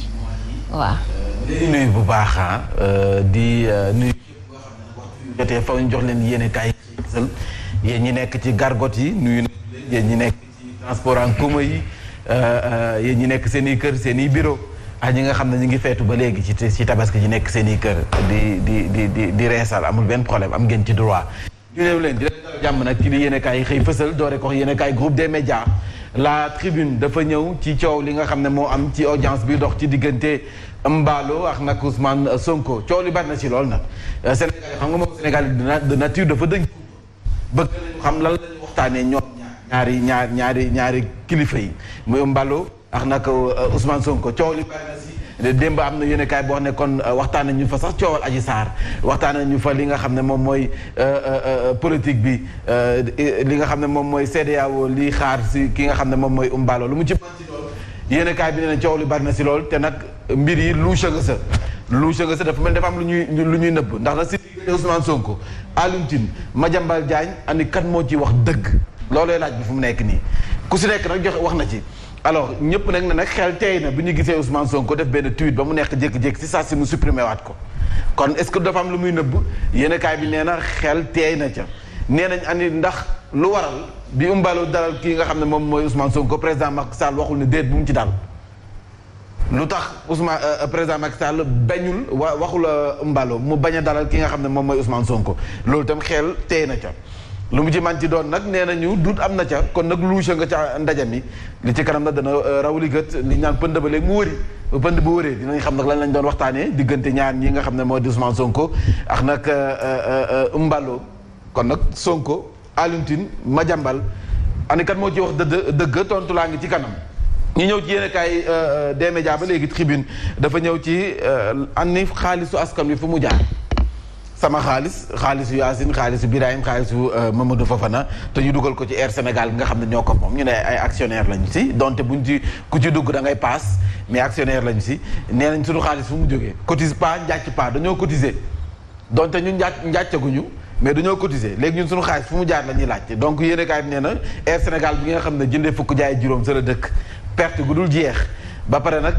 waaw. di nuyu bu baax di nuyu. jotee fa ñu jox leen yéenekaay yéen ñi nekk ci gargot yi nuyu na yéen ñi nekk ci transport en commun yi yéen ñi nekk seen i kër seen i bureau ak ñi nga xam ne ñu ngi feetu ba léegi ci tabaski ji nekk seen i kër di reesal amul benn problème am ngeen ci droit ñu neew leen di leen jàmm nag ci li yéenekaay yi xëy fësal doore ko yéenekaay groupe des médias la tribune dafa ñëw ci coow li nga xam ne moo am ci audience bi dox ci diggante Mballo ak nag Ousmane Sonko coow li bari na ci lool nag Sénégal xam nga moom Sénégal de nature dafa dënk bëgg nañu xam lan lañu waxtaanee ñoom ñaari kilifa yi muy Mballo ak nag Ousmane Sonko coow li bari na si démb am na yéenekaay boo xam ne kon waxtaan nañu fa sax coowal Adji Sarr waxtaan nañu fa li nga xam ne moom mooy politique bi li nga xam ne moom mooy CEDEAO li xaar si ki nga xam ne moom mooy Mballo lu mu ci yéenekaay bi nee na coow li bari na si lool te nag mbir yi luusa nga sa dafa mel dafa am lu ñuy nëbb ndax nag si diggante Ousmane Sonko Alioune Tine Madiambal Diagne ani kat moo ci wax dëgg loolooy laaj bi fu mu nekk nii ku si nekk nag joxe wax na ci alors ñëpp nag ne nag xel teey na bu ñu gisee Ousmane Sonko def benn tweet ba mu nekk jékki-jékki si saa si mu supprimé waat ko kon est-ce que dafa am lu muy nëbb yéenekaay bi nee na xel teey na ca nee nañ ani ndax lu waral bi Mballo dalal kii nga xam ne moom mooy Ousmane Sonko président Macky Sall waxul ne déet bu mu ci dal lu tax Ousmane président Macky Sall bañul waxul Mballo mu bañ a dalal ki nga xam ne moom mooy Ousmane Sonko loolu itam xel teey na ca lu mu ci man ci doon nag nee nañu dut am na ca kon nag luusa nga ca ndaje mi li ci kanam nag dana raw li gët li ñaan pënd ba léegi mu wëri pënd bu wëree dinañ xam nag lan lañ doon waxtaanee diggante ñaar ñi nga xam ne moo di Ousmane Sonko ak nag Mballo kon nag Sonko Alioune Tine Madiambal ani kat moo ci wax dëgg tontu laa ngi ci kanam ñu ñëw ci yéenekaay des médias ba léegi tribune dafa ñëw ci ani xaalisu askan wi fu mu jaar sama xaalisu Yacine xaalisu Birahim xaalisu Mamadou Fofana te ñu dugal ko ci Air Sénégal nga xam ne ñoo ko moom ñu ne ay actionnaire lañu si donte buñ ci ku ci dugg da ngay paas mais actionnaire lañu si nee nañ suñu xaalis fu mu jógee cotise pas njàcc pas dañoo cotiser donte ñun njàccaguñu mais dañoo cotiser léegi ñun suñu xaalis fu mu jaar la ñuy laajte donc yéenekaay bi nee na Air Sénégal bi nga xam ne jëndee fukk jaay juróom sa la dëkk perte gu dul jeex ba pare nag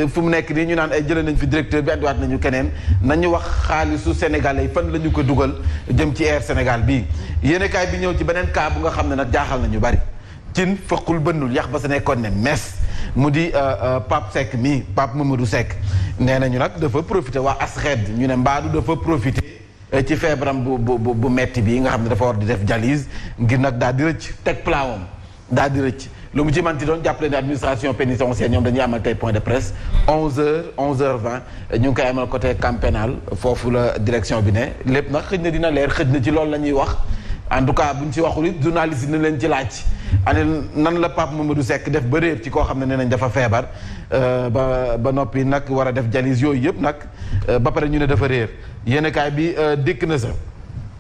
fu mu nekk nii ñu naan ay jëlee nañ fi directeur bi andiwaat nañu keneen nañu wax xaalisu sénégalais yi fan la ñu ko dugal jëm ci Air Sénégal bii yéenekaay bi ñëw ci beneen cas bu nga xam ne nag jaaxal nañu bari cin fëqul bënnul yax ba sa nekkoon ne mes mu di Pape Seck mii Pape Mamadou Seck nee nañu nag dafa profité waa ASRED ñu ne mbaadu dafa profité ci feebaram bu metti bi nga xam ne dafa war di def dialyse ngir nag daal di rëcc teg plawam daal di rëcc lu mu ci manti doon jàppale ne administration pénitentiaire ñoom dañuy amal tey point de presse 11h20 ñu ngi koy amal côté camp pénal foofu la direction bi ne lépp nag xëj na dina leer xëj na ci loolu la ñuy wax en tout cas buñ ci waxul it journaliste yi na leen ci laaj ane nan la Pape Mamadou Seck def ba réer ci koo xam ne nee nañ dafa feebar ba noppi nag war a def dialyse yooyu yëpp nag ba pare ñu ne dafa réer yéenekaay bi dikk na sa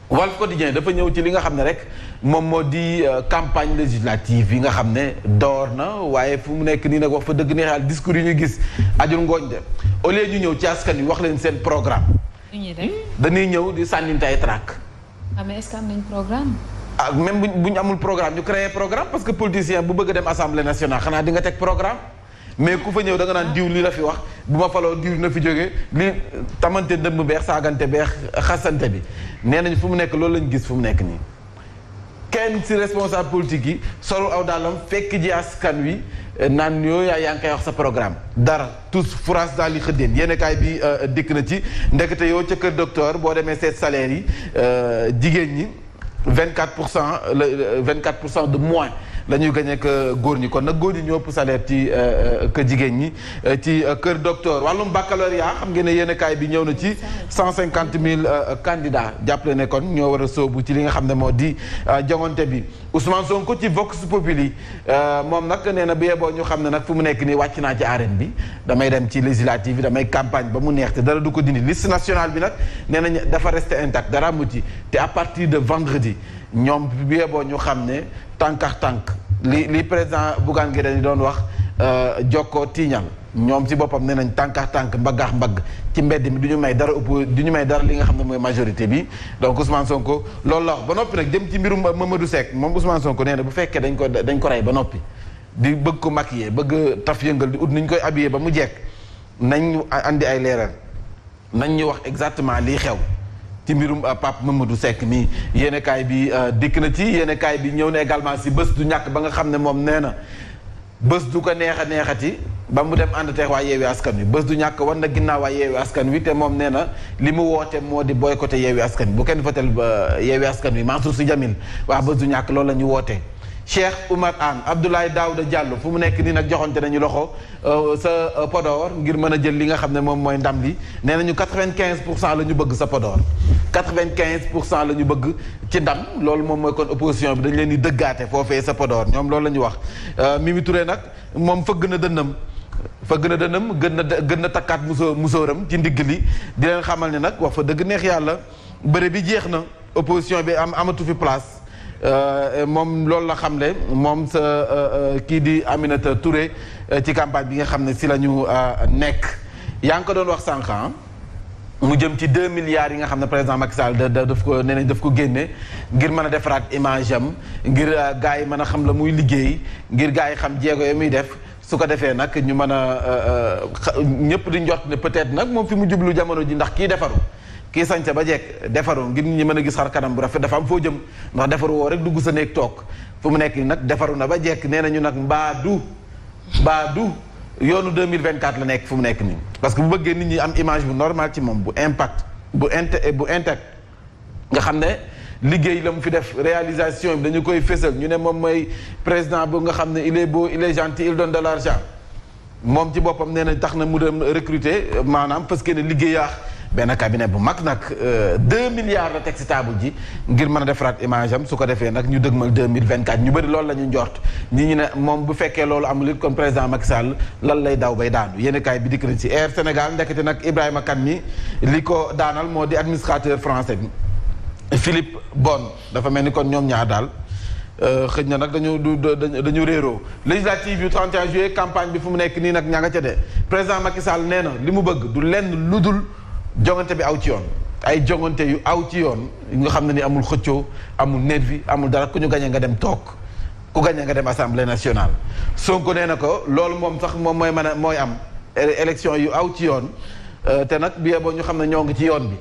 Walf Quotidien dafa ñëw ci li nga xam ne rek moom moo di campagne législative yi nga xam ne door na waaye fu mu nekk nii nag wax fa dëgg neexal discours yi ñu gis ajul ngooñ de au lieu ñu ñëw ci askan wi wax leen seen programme dañuy ñëw di sànninte ay trac. mais est-ce que am nañ programme. ah même bu ñu amul programme ñu créer programme parce que politicien bu bëgg a dem assemblée nationale xanaa di nga teg programme mais ku fa ñëw da nga naan diw li la fi wax bu ma faloo diw na fi jógee li tamante dëmb beex saagante beex xasante bi nee nañ fu mu nekk loolu lañ gis fu mu nekk nii. kenn ci responsable politique yi solo aw daalam fekk ji askan wi naan yooyu yaa ngi koy wax sa programme dara tous France daal di xëddeen yéen kaay bi dikk na ci ndekete yow ca kër docteur boo demee seet salaire yi jigéen ñi 24% de moins la ñuy gagné que góor ñi kon nag góor ñi ñoo ëpp salaire ci que jigéen ñi ci kër docteur wàllum baccalauréat xam ngeen ne yéen kaay bi ñëw na ci 150 000 candidats jàppale ne kon ñoo war a sóobu ci li nga xam ne moo di jongante bi Ousmane Sonko ci Vox Populi moom nag nee na bu yeboo ñu xam ne nag fu mu nekk nii wàcc naa ci arène bi damay dem ci législative bi damay campagne ba mu neex te dara du ko dindi liste nationale bi nag nee nañ dafa resté intact dara mu ci te à partir de vendredi ñoom bu yeboo ñu xam ne tànkax tànk li président Bougane Gueye Dany doon wax jokkoo tiiñal ñoom ci boppam nee nañ tànkax tànk mbaggaax mbagg ci mbedd mi du ñu may dara li nga xam ne mooy majorité bi donc Ousmane Sonko loolu la wax ba noppi nag jëm ci mbirum Mamadou Seck moom Ousmane Sonko nee na bu fekkee dañ ko rey ba noppi di bëgg ko maquiller bëgg taf yëngal di ut ni ñu koy habillé ba mu jekk nañ andi ay leeral nañ ñu wax exactement lii xew ci mbirum Pape Mamadou Seck mi yéenekaay bi dikk na ci yéenekaay bi ñëw na également si bés du ñàkk ba nga xam ne moom nee na bés du ko neexati ba mu dem ànd teex waa Yewwi Askan Wi bés du ñàkk war na ginnaaw waa Yewwi Askan Wi te moom nee na li mu woote moo di boycotté Yewwi Askan Wi bu kenn votel ba Yewwi Askan Wi Mansour Sy Djamil waa bés du ñàkk loolu la ñu woote Cheikh Oumar Anne Abdoulaye Daouda Diallo fu mu nekk nii nag joxonte nañu loxo sa Podor ngir mën a jël li nga xam ne moom mooy ndam li nee nañu 95% la ñu bëgg sa Podor 95% la ñu bëgg ci ndam loolu moom mooy kon opposition bi dañ leen di dëggaate foofee sa Podor ñoom loolu la ñu wax Mimi Touré nag moom fëgg na dënnam gën na takkaat musóoram ci ndigg li di leen xamal ne nag wax fa dëgg neex yàlla bëre bi jeex na opposition bi amatu fi place moom loolu la xamle moom sa kii di Aminata Touré ci campagne bi nga xam ne si la ñu nekk yaa ngi ko doon wax sànq mu jëm ci 2 milliards yi nga xam ne président Macky Sall daf ko nee nañ daf ko génne ngir mën a defaraat image am ngir gars yi mën a xam la muy liggéey ngir gars yi xam jéego yi muy def su ko defee nag ñu mën a ñëpp di njort ne peut-être nag moom fi mu jublu jamono ji ndax kii defaru kii sañca ba jekk defaru ngir ñi mën a gis xar kanam bu rafet dafa am foo jëm ndax defaru woo rek dugg sa néeg toog fu mu nekk nii nag defaru na ba jekk nee nañu nag mbaadu yoonu 2024 la nekk fu mu nekk nii parce que bu bëggee nit ñi am image bu normal ci moom bu intact nga xam ne liggéey la mu fi def réalisation bi dañu koy fésal ñu ne moom mooy président bu nga xam ne il est beau il est gentil il donne de l'argent moom ci boppam nee na tax na mu dem recruter maanaam parce que ne liggéeyaax benn cabinet bu mag nag 2 milliards la teg ci table ji ngir mën a defaraat image am su ko defee nag ñu dëgmal 2024 ñu bëri loolu la ñu njort ñu ne moom bu fekkee loolu amul it kon président Macky Sall lan lay daw bay daanu yéen kaay bi dikk nañ ci Air Sénégal ndekete nag Ibrahima Kane mi li ko daanal moo di administrateur français bi Philippe Bon dafa mel ni kon ñoom ñaar daal xëj na nag dañu réeroo législative yu 31 juillet campagne bi fu mu nekk nii nag ña nga ca de président Macky Sall nee na li mu bëgg du lenn lu dul jongante bi aw ci yoon ay jongante yu aw ci yoon nga xam ne ni amul xëccoo amul nervi amul dara ku ñu gañe nga dem toog ku gañe nga dem assemblée nationale Sonko nee na ko loolu moom sax moom mooy am élection yu aw ci yoon te nag bi boo ñu xam ne ñoo ngi ci yoon bi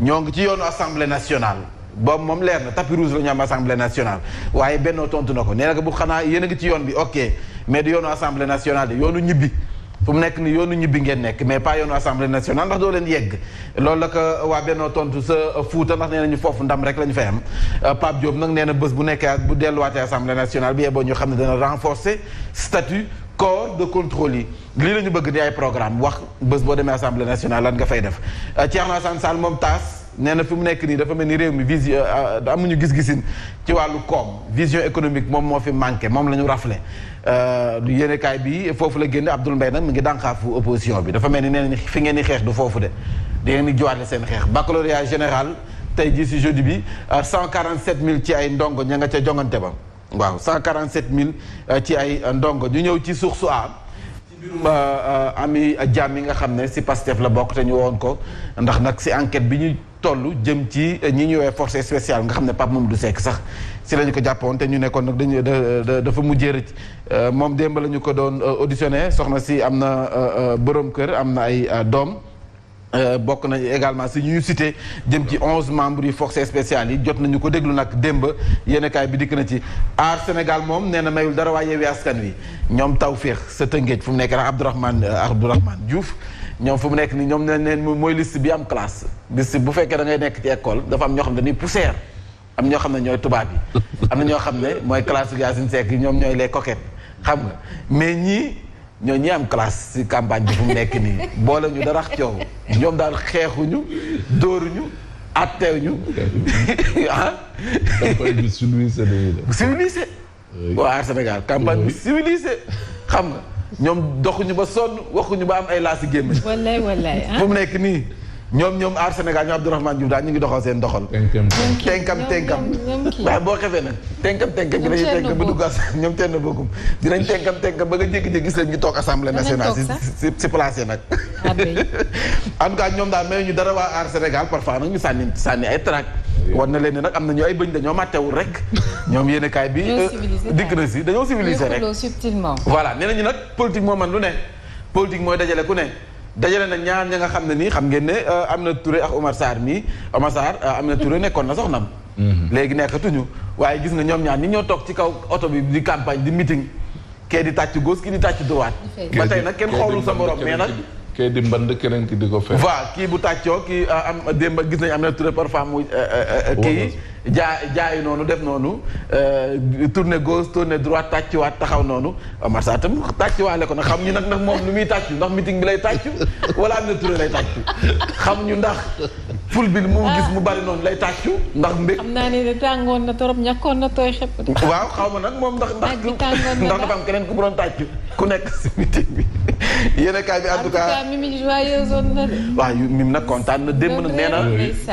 ñoo ngi ci yoonu assemblée nationale boobu moom leer na tapis rouge la ñu am assemblée nationale waaye Benno tontu na ko nee na ko bu xanaa yéen a ngi ci yoon bi ok mais du yoonu assemblée nationale de yoonu ñibbi fu mu nekk ni yoonu ñibbi ngeen nekk mais pas yoonu assemblée nationale ndax doo leen yegg loolu la ko waa Benno tontu sa Fuuta ndax nee nañu foofu ndam rek la ñu fay am Pape Diop nag nee na bés bu nekkee ak bu delluwaatee assemblée nationale bi yeboo ñu xam ne dana renforcer statut corps de contrôle yi lii la ñu bëgg di ay programme wax bés boo demee assemblée nationale lan nga fay def Thierno Alassane Sall moom taas nee na fi mu nekk nii dafa mel ni réew mi vision amuñu gis-gisin ci wàllu koom vision économique moom moo fi manqué moom la ñu raflé yéenekaay bi foofu la génne Abdoul Mbaye nag mi ngi dànqaafu opposition bi dafa mel ni nee nañ fi ngeen di xeex du foofu de da ngeen di jiwaale seen xeex baccalauréat général tey jii si jeudi bi 147000 ci ay ndongo ña nga ca jongante ba waaw 147000 ci ay ndongo ñu ñëw ci source a mbirum Ami Diam mi nga xam ne si Pastef la bokk te ñu woon ko ndax nag si enquête bi ñu toll jëm ci ñi ñu woowee force spéciale nga xam ne Pape Mamadou Seck sax si la ñu ko jàppoon te ñu nekkoon nag dañu dafa mujjee rëcc moom démb la ñu ko doon auditionné soxna si am na borom kër am na ay doom. bokk nañu également si ñu cité jëm ci 11 membres yu forces spéciales yi jot nañu ko déglu nag démb yéenekaay bi dikk na ci Aar Sénégal moom nee na mayul dara waa Yewwi Askan Wi ñoom Tawféex sa Tëngéej fu mu nekk nag Abdourahmane Diouf ñoom fu mu nekk ni ñoom neen mooy liste bi am classe liste bu fekkee da ngay nekk ci école dafa am ñoo xam ne dañuy poussière am ñoo xam ne ñooy tubaab yi am na ñoo xam ne mooy classe Yacine Seck yi ñoom ñooy les coquettes xam nga mais ñii ñoo ñi am classe ci campagne bi fu mu nekk nii boole ñu dara coow ñoom daal xeexuñu dóoruñu atteewuñu ah. campagne bi civilisé dañuy def. civilisé. waa Aar Sénégal campagne bi civilisé xam nga ñoom doxuñu ba sonn waxuñu ba am ay laasi gémmañ. wallaay fu mu nekk nii ñoom Aar Sénégal ñoom Abdourahmane Diouf daal ñu ngi doxal seen doxal. tenkam waaye boo xefee nag tenkam gi dañuy tenkam ba dugg ñoom tenn bokkum dinañ tenkam ba nga jékki-jékki gis leen ñu toog assemblée nationale si placé nag en tout cas ñoom daal may ñu dara waa Aar Sénégal parfois nag ñu sànni ay trac war na leen ne nag am na ñu ay bëñ dañoo màttewul rek ñoom yéen kaay bi dikk na si dañoo civilisé rek voilà nee nañu nag politique moo man lu ne politique mooy dajale ku ne dajale na ñaar ña nga xam ne nii xam ngeen ne Amina Touré ak Omar Sarr Amina Touré nekkoon na soxnam léegi nekkatuñu waaye gis nga ñoom ñaar ñi ñoo toog ci kaw oto bi di campagne di meeting kee di tàcc gauche kii di tàcc droite ba tey nag kenn xoolul sa morom mais nag kee di mband keneen ki di ko fekk voilà kii bu tàccoo kii am démb gis nañu Amina Touré parfois mu kii jaayi noonu def noonu tourné gauche tourné droite tàccuwaat taxaw noonu Omar Sarr tam tàccuwaale ko nag xam ñu nag moom lu muy tàccu ndax meeting bi lay tàccu wala Amina Touré lay tàccu xam ñu ndax ful bi mu gis mu bari noonu lay tàccu ndax mbég xam naa ne tàngoon na torop ñàkkoon na tooy xepp waaw xaw ma nag moom ndax dafa am keneen ku mu doon tàccu ku nekk si meeting bi yéen kaay bi en tout cas Mimi joyeuse woon na de waaw Mimi nag kontaan na démb nag nee na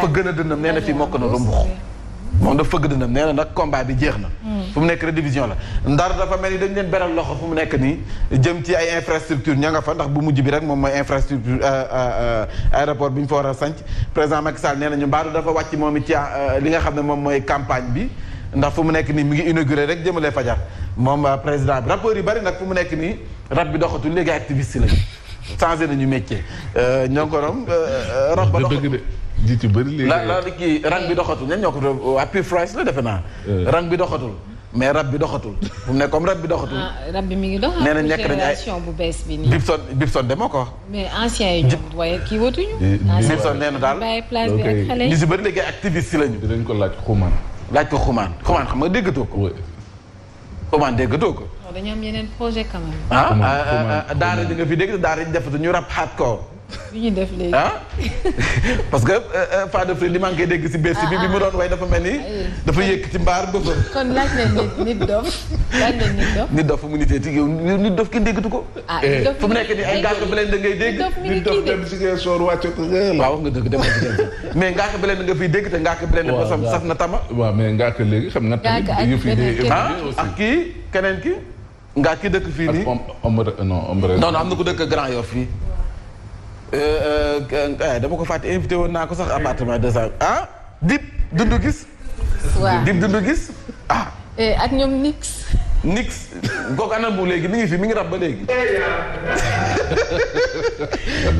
fa gën a dënnam nee na fii mokk na rumbux moom dafa fëgg dënnam nee na nag combat bi jeex na fu mu nekk redivision la Ndar dafa mel ni dañ leen beral loxo fu mu nekk nii jëm ci ay infrastructure ña nga fa ndax bu mujj bi rek moom mooy infrastructure aéroport bi ñu fa war a sanc président Macky Sall nee na ñu mbaaru dafa wàcc moom it ci li nga xam ne moom mooy campagne bi ndax fu mu nekk nii mi ngi inauguré rek jëmale fajar moom président bi rapport yi bari nag fu mu nekk nii rab bi doxatul léegi activiste lañu changé nañu métier ñoo ngi ko doon rab ba doxatul ji ci bëri léegi la kii rang bi doxatul ñan ñoo ko waa Pire Price la defe naa rang bi doxatul mais rab bi doxatul fu mu nekk comme rab bi doxatul rab bi mi ngi dox nee na nekk nañu ay bu bees bi nii Bibson de moo ko wax mais ancien yi ñoom waaye kii watuñu Bibson nee na daal bàyyi place bi ak xale yi ñu si bëri léegi activiste si lañu dinañ ko laaj xumaan xam nga déggatoo ko xumaan déggatoo ko dañu am yeneen projet quand même daara ji nga fi dégg daara ji defatu ñu rap hardcore bi ñu def léegi parce que Fada Free li maa ngi koy dégg si Bercy bi mu doon way dafa mel ni dafa yëkk ci mbaar ba fa kon laaj leen nit dof fu mu nitee ci yow nit dof kenn déggatu ko fu mu nekk ni ay ngaaka beleen da ngay dégg nit dof dem si ngeen soor wàcce ko waaw wax nga dëgg dem mais ngaaka beleen nga fiy dégg te ngaaka beleen ba saf na tama waaw mais ngaaka léegi xam nga tamit yëf yi ak kii keneen ki ngaa ki dëkk fii nii non am na ko dëkk Grand Yoff fii dama ko fàtte invité woon naa ko sax appartement 200 dib dundu gis waaw dib dundu gis ak ñoom nix kooku anam bu léegi mi ngi fi mi ngi rab ba léegi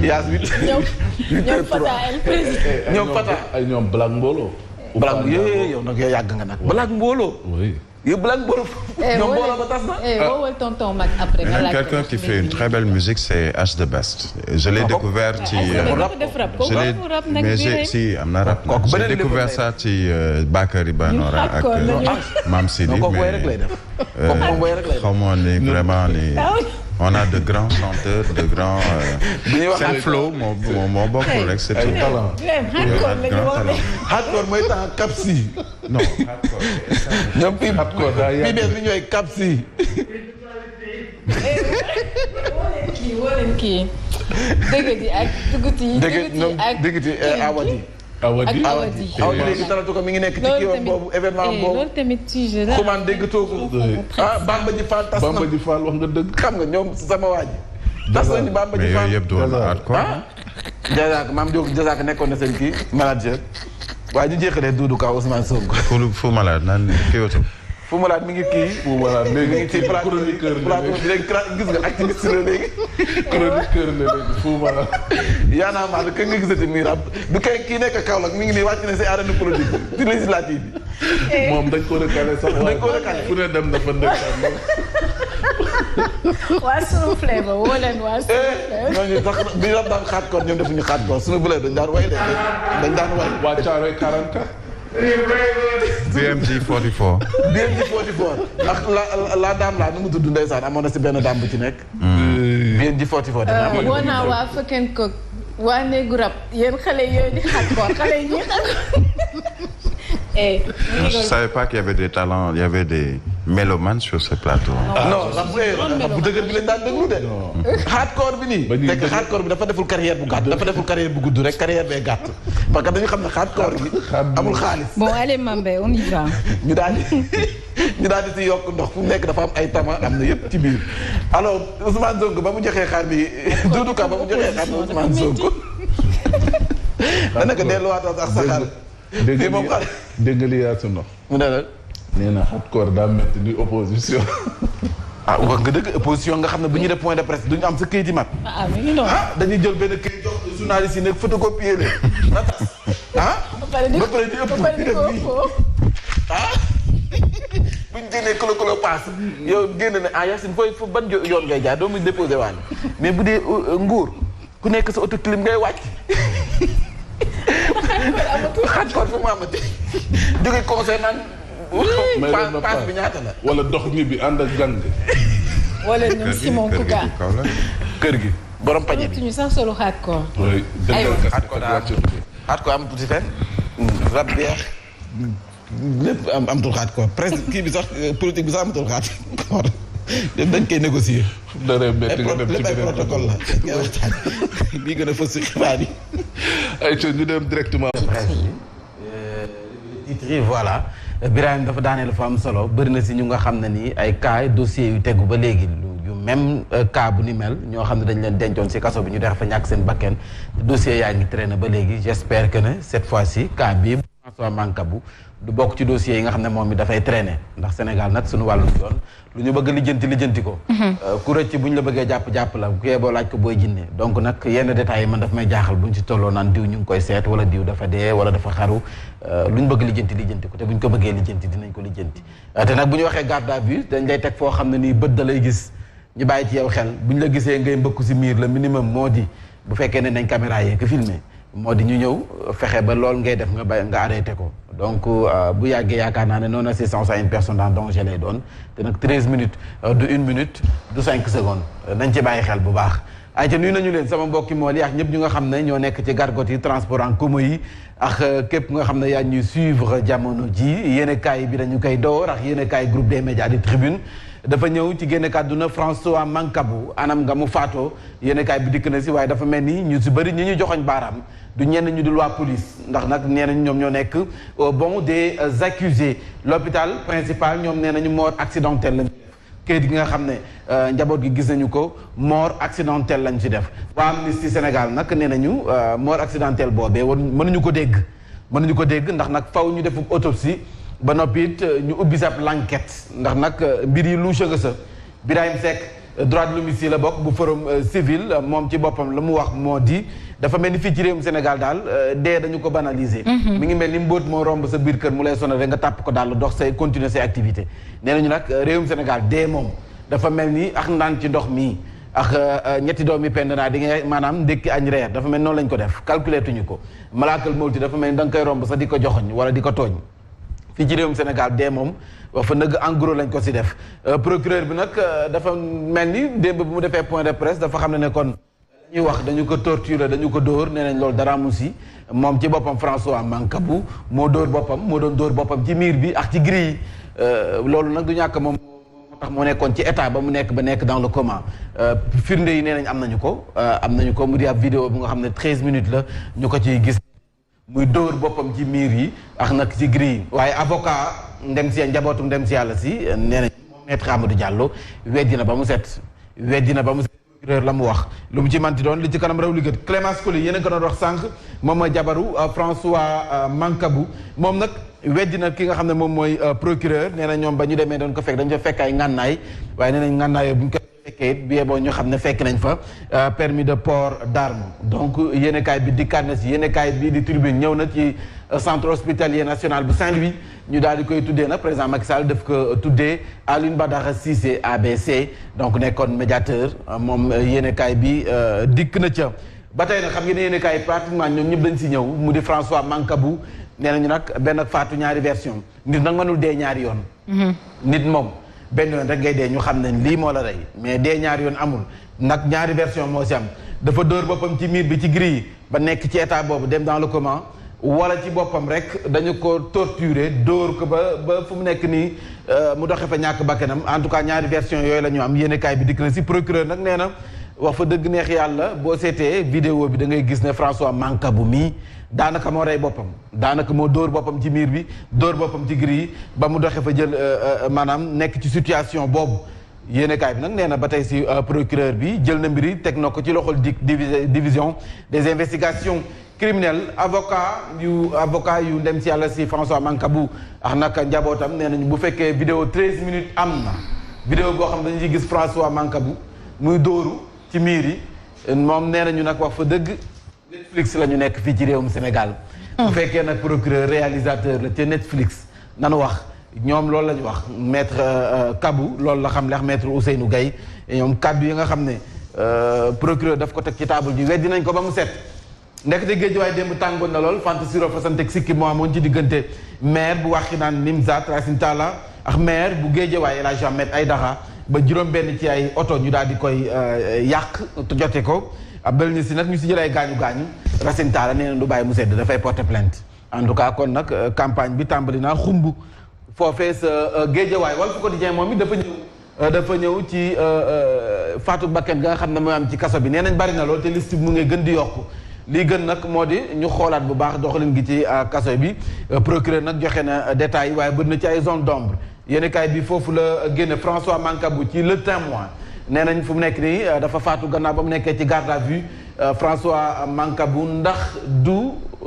yaas ñoom Fata el président ñoom Fata ay ñoom Black Mbolo yow nag yow yàgg nga nag Black Mbolo yow Black Mbolo ñoom Mbolo ba tas na woowal tonton mag après quelqu'un qui fait une très belle musique c'est H the Best je l'ai découvert ci si am na rap j'ai découvert ça ci Bakary Banora ak Mam Sidi mais xaw ma ni vraiment ni on a de grands chanteurs de grands seen flow moo bokkul rek c'est tout talent hardcore mooy temps Kapsi non hardcore ñoom fii bees bi ñooy Kapsi kii dëgg di ak dëggati awadi léegi talatu ko mi ngi nekk ci kii boobu événement boobu loolu tamit sujet la xumaan déggatoo ko Bamba ji Fall tas na Bamba ji Fall wax nga dëgg xam nga ñoom sama waa ji mais yooyu yëpp doon na hardcore. Jazaak maam Diop Jazaak nekkoon na seen kii manager waaye ñu jeexalee Doudou Ka Ousmane Sonko. Fou Malade naan kii woto. Fou Malade mi ngi kii. Fou Malade léegi mi ngi ci plateau bi léegi gis nga activiste la léegi. chroniqueur la léegi Fou Malade. yaa naa maa ka nga gisati muy rab du kii nekk Kaolack mi ngi nii wàcc na si arène politique ci législative bi. moom dañ ko recalé sax. dañ ko recalé fu ne dem dafa ndekkaan. waa sunu flavor woo leen waa sunu flavor. ñooñu sax bi rab daan xaat koor ñoom defuñu xaat koor sunu flavor dañ daan way de dañ daan way. waa Thiaroye 44. BMG 44. BMG 44 ndax la dame la nu mu tudd ndeysaan amoon na si benn dame bu ci nekk. BMG 44. woo naa waa Feken Kok waa néegu rab yéen xale yooyu di xat koor xale yi ñuy xat Je ne savais pas qu'il y avait des talents, il y avait des mélomanes sur ce plateau. non bu dëgër bi lañ daan déglu de. hardcore bi nii. fekk hardcore bi dafa deful carrière bu gàtt dafa deful carrière bu gudd rek carrière bee gàtt. parce que dañu xam ne hardcore bi amul xaalis. bon allez Mambé on y va. ñu daal di si yokk ndox fu mu nekk dafa am ay tama am na yëpp ci biir. alors Ousmane Sonko ba mu joxee xaar bi Doudou Ka ba mu joxee xaar bi Ousmane Sonko. dana ko delluwaatoo ak sa xaar. dégg nga li yaa su ndox. mu ne la. nee na hardcore daa métti di opposition. ah wax nga dëgg opposition nga xam ne bu ñuy def point de presse duñu am sa këyit yi mat. mi ngi noonu. dañuy jël benn këyit jox journaliste yi nekk photocopier leen. na tas ba pare di ëpp di def nii bu ñu génnee kolo paas yow génn ne Yacine fooy ban yoon ngay jaar doo muy déposé waan mais bu dee nguur ku nekk sa auto clim ngay wàcc. hardcore fu mu amati jóge conseil naan paas bi ñaata la wala dox mi bi ànd ak gang wala ñoom Simon Kouka kër gi borom pañe bi ñu sax solo hardcore hardcore am tuuti fenn rab beex lépp amatul hardcore presque kii bi sax politique bi sax amatul hardcore dañ koy négocier lépp ay protocole la ngay waxtaan bii gën a fës si xibaar yi ay ñu dem directement titre yi voilà Birahim dafa daaneel fa am solo bëri na si ñu nga xam ne nii ay cas dossiers yu tegu ba léegi yu même cas bu ni mel ñoo xam ne dañ leen dencoon si kaso bi ñu def fa ñàkk seen bakken dossier yaa ngi traîné ba léegi j'espère que ne cette fois-ci cas bii François Mancabou du bokk ci dossiers yi nga xam ne moom mi dafay traîné ndax Sénégal nag suñu wàllu yoon lu ñu bëgg lijjanti ko ku rëcc bu ñu la bëggee jàpp la ku yeboo laaj ko booy jinne donc nag yenn détails yi man daf may jaaxal bu ñu ci tolloo naan diw ñu ngi koy seet wala diw dafa dee wala dafa xaru lu ñu bëgg lijjanti ko te bu ñu ko bëggee lijjanti dinañ ko lijjanti te nag bu ñu waxee garde à vue dañ lay teg foo xam ne nii bët da lay gis ñu bàyyi ci yow xel bu ñu la gisee ngay mbëkku si miir le minimum moo di bu fekkee ne nañ caméra yee ko filmé moo di ñu ñëw fexe ba lool ngay def nga arrêté ko donc bu yàggee yaakaar naa ne non assistance à une personne en danger lay doon te nag 13 minutes du 1 minute du 5 secondes nañ ci bàyyi xel bu baax ay ca nuyu nañu leen sama mbokki mool yi ak ñëpp ñu nga xam ne ñoo nekk ci gargote yi transport en commun yi ak képp nga xam ne yaa ñuy suivre jamono ji yéenekaay bi dañu koy door ak yéenekaay groupe des médias di Tribune dafa ñëw ci génne kàdduna François Mancabou anam nga mu faatoo yéenekaay bi dikk na si waaye dafa mel ni ñu si bëri ñi ñu joxoñ baaraam du ñenn ñu dul waa police ndax nag nee nañ ñoom ñoo nekk au bon des accusés l'hôpital principal ñoom nee nañu mort accidentelle lañ def kayit gi nga xam ne njaboot gi gis nañu ko mort accidentelle lañ ci def waa Amnesty Sénégal nag nee nañu mort accidentelle boobee mënuñu ko dégg ndax nag faw ñu def autopsie ba noppi it ñu ubbi sab l'enquête ndax nag mbir yi lu nga sa Birahim Seck droit de l'homme la bokk bu forum civil moom ci boppam la mu wax moo di dafa mel ni fii ci réewum Sénégal daal dee dañu ko banaliser. mi ngi mel ni mbóot moo romb sa biir kër mu lay sonal rek nga tàpp ko daal dox say continuer say activité nee nañu nag réewum Sénégal dee moom dafa mel ni ak naan ci ndox mii ak ñetti doomi pend naa di nga maanaam ndékki añ reer dafa mel noonu lañ ko def calculé tuñu ko malaakal mawti dafa mel ni da nga koy romb sax di ko joxoñ wala di ko tooñ fii ci réewum Sénégal dee moom wax fa nëgg en gros lañ ko si def procureur bi nag dafa mel ni démb bi mu defee point de presse dafa xam ne kon ñuy wax dañu ko torturer dañu ko dóor nee nañ loolu dara mu si moom ci boppam François Mancabou moo doon dóor boppam ci miir bi ak ci grille yi loolu nag du ñàkk moom moo tax moo nekkoon ci état ba mu nekk dans le coma firnde yi nee nañ am nañu ko mu di ab vidéo bu nga xam ne 13 minutes la ñu ko ciy gis muy dóor boppam ci miir yi ak nag ci grille yi waaye avocat njabootu ndem si yàlla si nee nañ moom maître Amadou Diallo weddi na ba mu set procureur la mu wax lu mu ci manti doon li ci kanam raw li gët Clémence Coly yéen a ko doon wax sànq moom mooy jabaru François Mancabou moom nag weddi na ki nga xam ne moom mooy procureur nee na ñoom ba ñu demee doon ko fekk dañu fa fekk ay ngànnaay waaye nee nañ ngànnaay bu ñu ko fekkee it bi boo ñu xam ne fekk nañ fa permis de port d'arme donc yéenekaay bi dikkaat na si yéenekaay bi di Tribune ñëw na ci centre hospitalier national bu Saint-Louis ñu daal di koy tuddee nag président Macky Sall daf ko tuddee Alioune Badara Cissé ABC donc nekkoon médiateur moom yéenekaay bi dikk na ca ba tey nag xam ngeen ne yéenekaay pratiquement ñoom ñëpp dañ si ñëw mu di François Mancabou nee nañu nag benn faatu ñaari version nit nag mënul dee ñaari yoon nit moom benn yoon rek ngay dee ñu xam ne lii moo la rey mais dee ñaari yoon amul nag ñaari version moo si am dafa dóor boppam ci miir bi ci grille ba nekk ci état boobu dem dans le coma wala ci boppam rek dañu ko torturer dóor ko ba fu mu nekk nii mu doxe fa ñàkk bakkanam en tout cas ñaari version yooyu la ñu am yéenekaay bi dikk na si procureur nag nee na wax fa dëgg neex yàlla boo seetee vidéo bi da ngay gis ne François Mancabou mii daanaka moo rey boppam daanaka moo dóor boppam ci miir bi dóor boppam ci grille ba mu doxe fa jël maanaam nekk ci situation boobu yéenekaay bi nag nee na ba tey si procureur bi jël na mbiri teg na ko ci loxol division des investigations criminelles avocat yu ndem si yàlla si François Mancabou ak naka njabootam nee nañu bu fekkee vidéo 13 minutes am na vidéo boo xam dañu ci gis François Mancabou muy dóoru ci miir yi moom nee nañu nag wax fa dëgg Netflix la ñu nekk fii ci réewum Sénégal bu fekkee nag procureur réalisateur la te Netflix nanu wax ñoom loolu la ñu wax maître Kabou loolu la xam leex maître Ousseynou Gaye ñoom kaddu yi nga xam ne procureur daf ko teg ci table ji weddi nañ ko ba mu set ndekete Géejawaay démb tàngoon na lool fant siro fasantek sikki moo amoon ci diggante maire bu Wakhinane Nimzatt Racine Talla ak maire bu Géejawaay El Hadji Ahmed Aïdara ba juróom benn ci ay oto ñu daal di koy yàq jote ko abel ni si nag ñu si jël ay gaañu-gaañu Racine Talla nee na du bàyyi mu sedd dafay porter plainte en tout cas kon nag campagne bi tàmbali naa xumb foofee sa Géejawaay Walf Quotidien moom it dafa ñëw ci faatu bakken ga nga xam ne mooy am ci kaso bi nee nañ bari na lool te liste bi mu ngi gën di yokku lii gën nag moo di ñu xoolaat bu baax doxalin gi ci kaso bi procureur nag joxe na détails waaye bëri na ci ay zone d'ombre yéenekaay bi foofu la génne François Mancabou ci Le Témoin nee nañ fu mu nekk nii dafa faatu gannaaw ba mu nekkee ci garde à vue François Mancabou ndax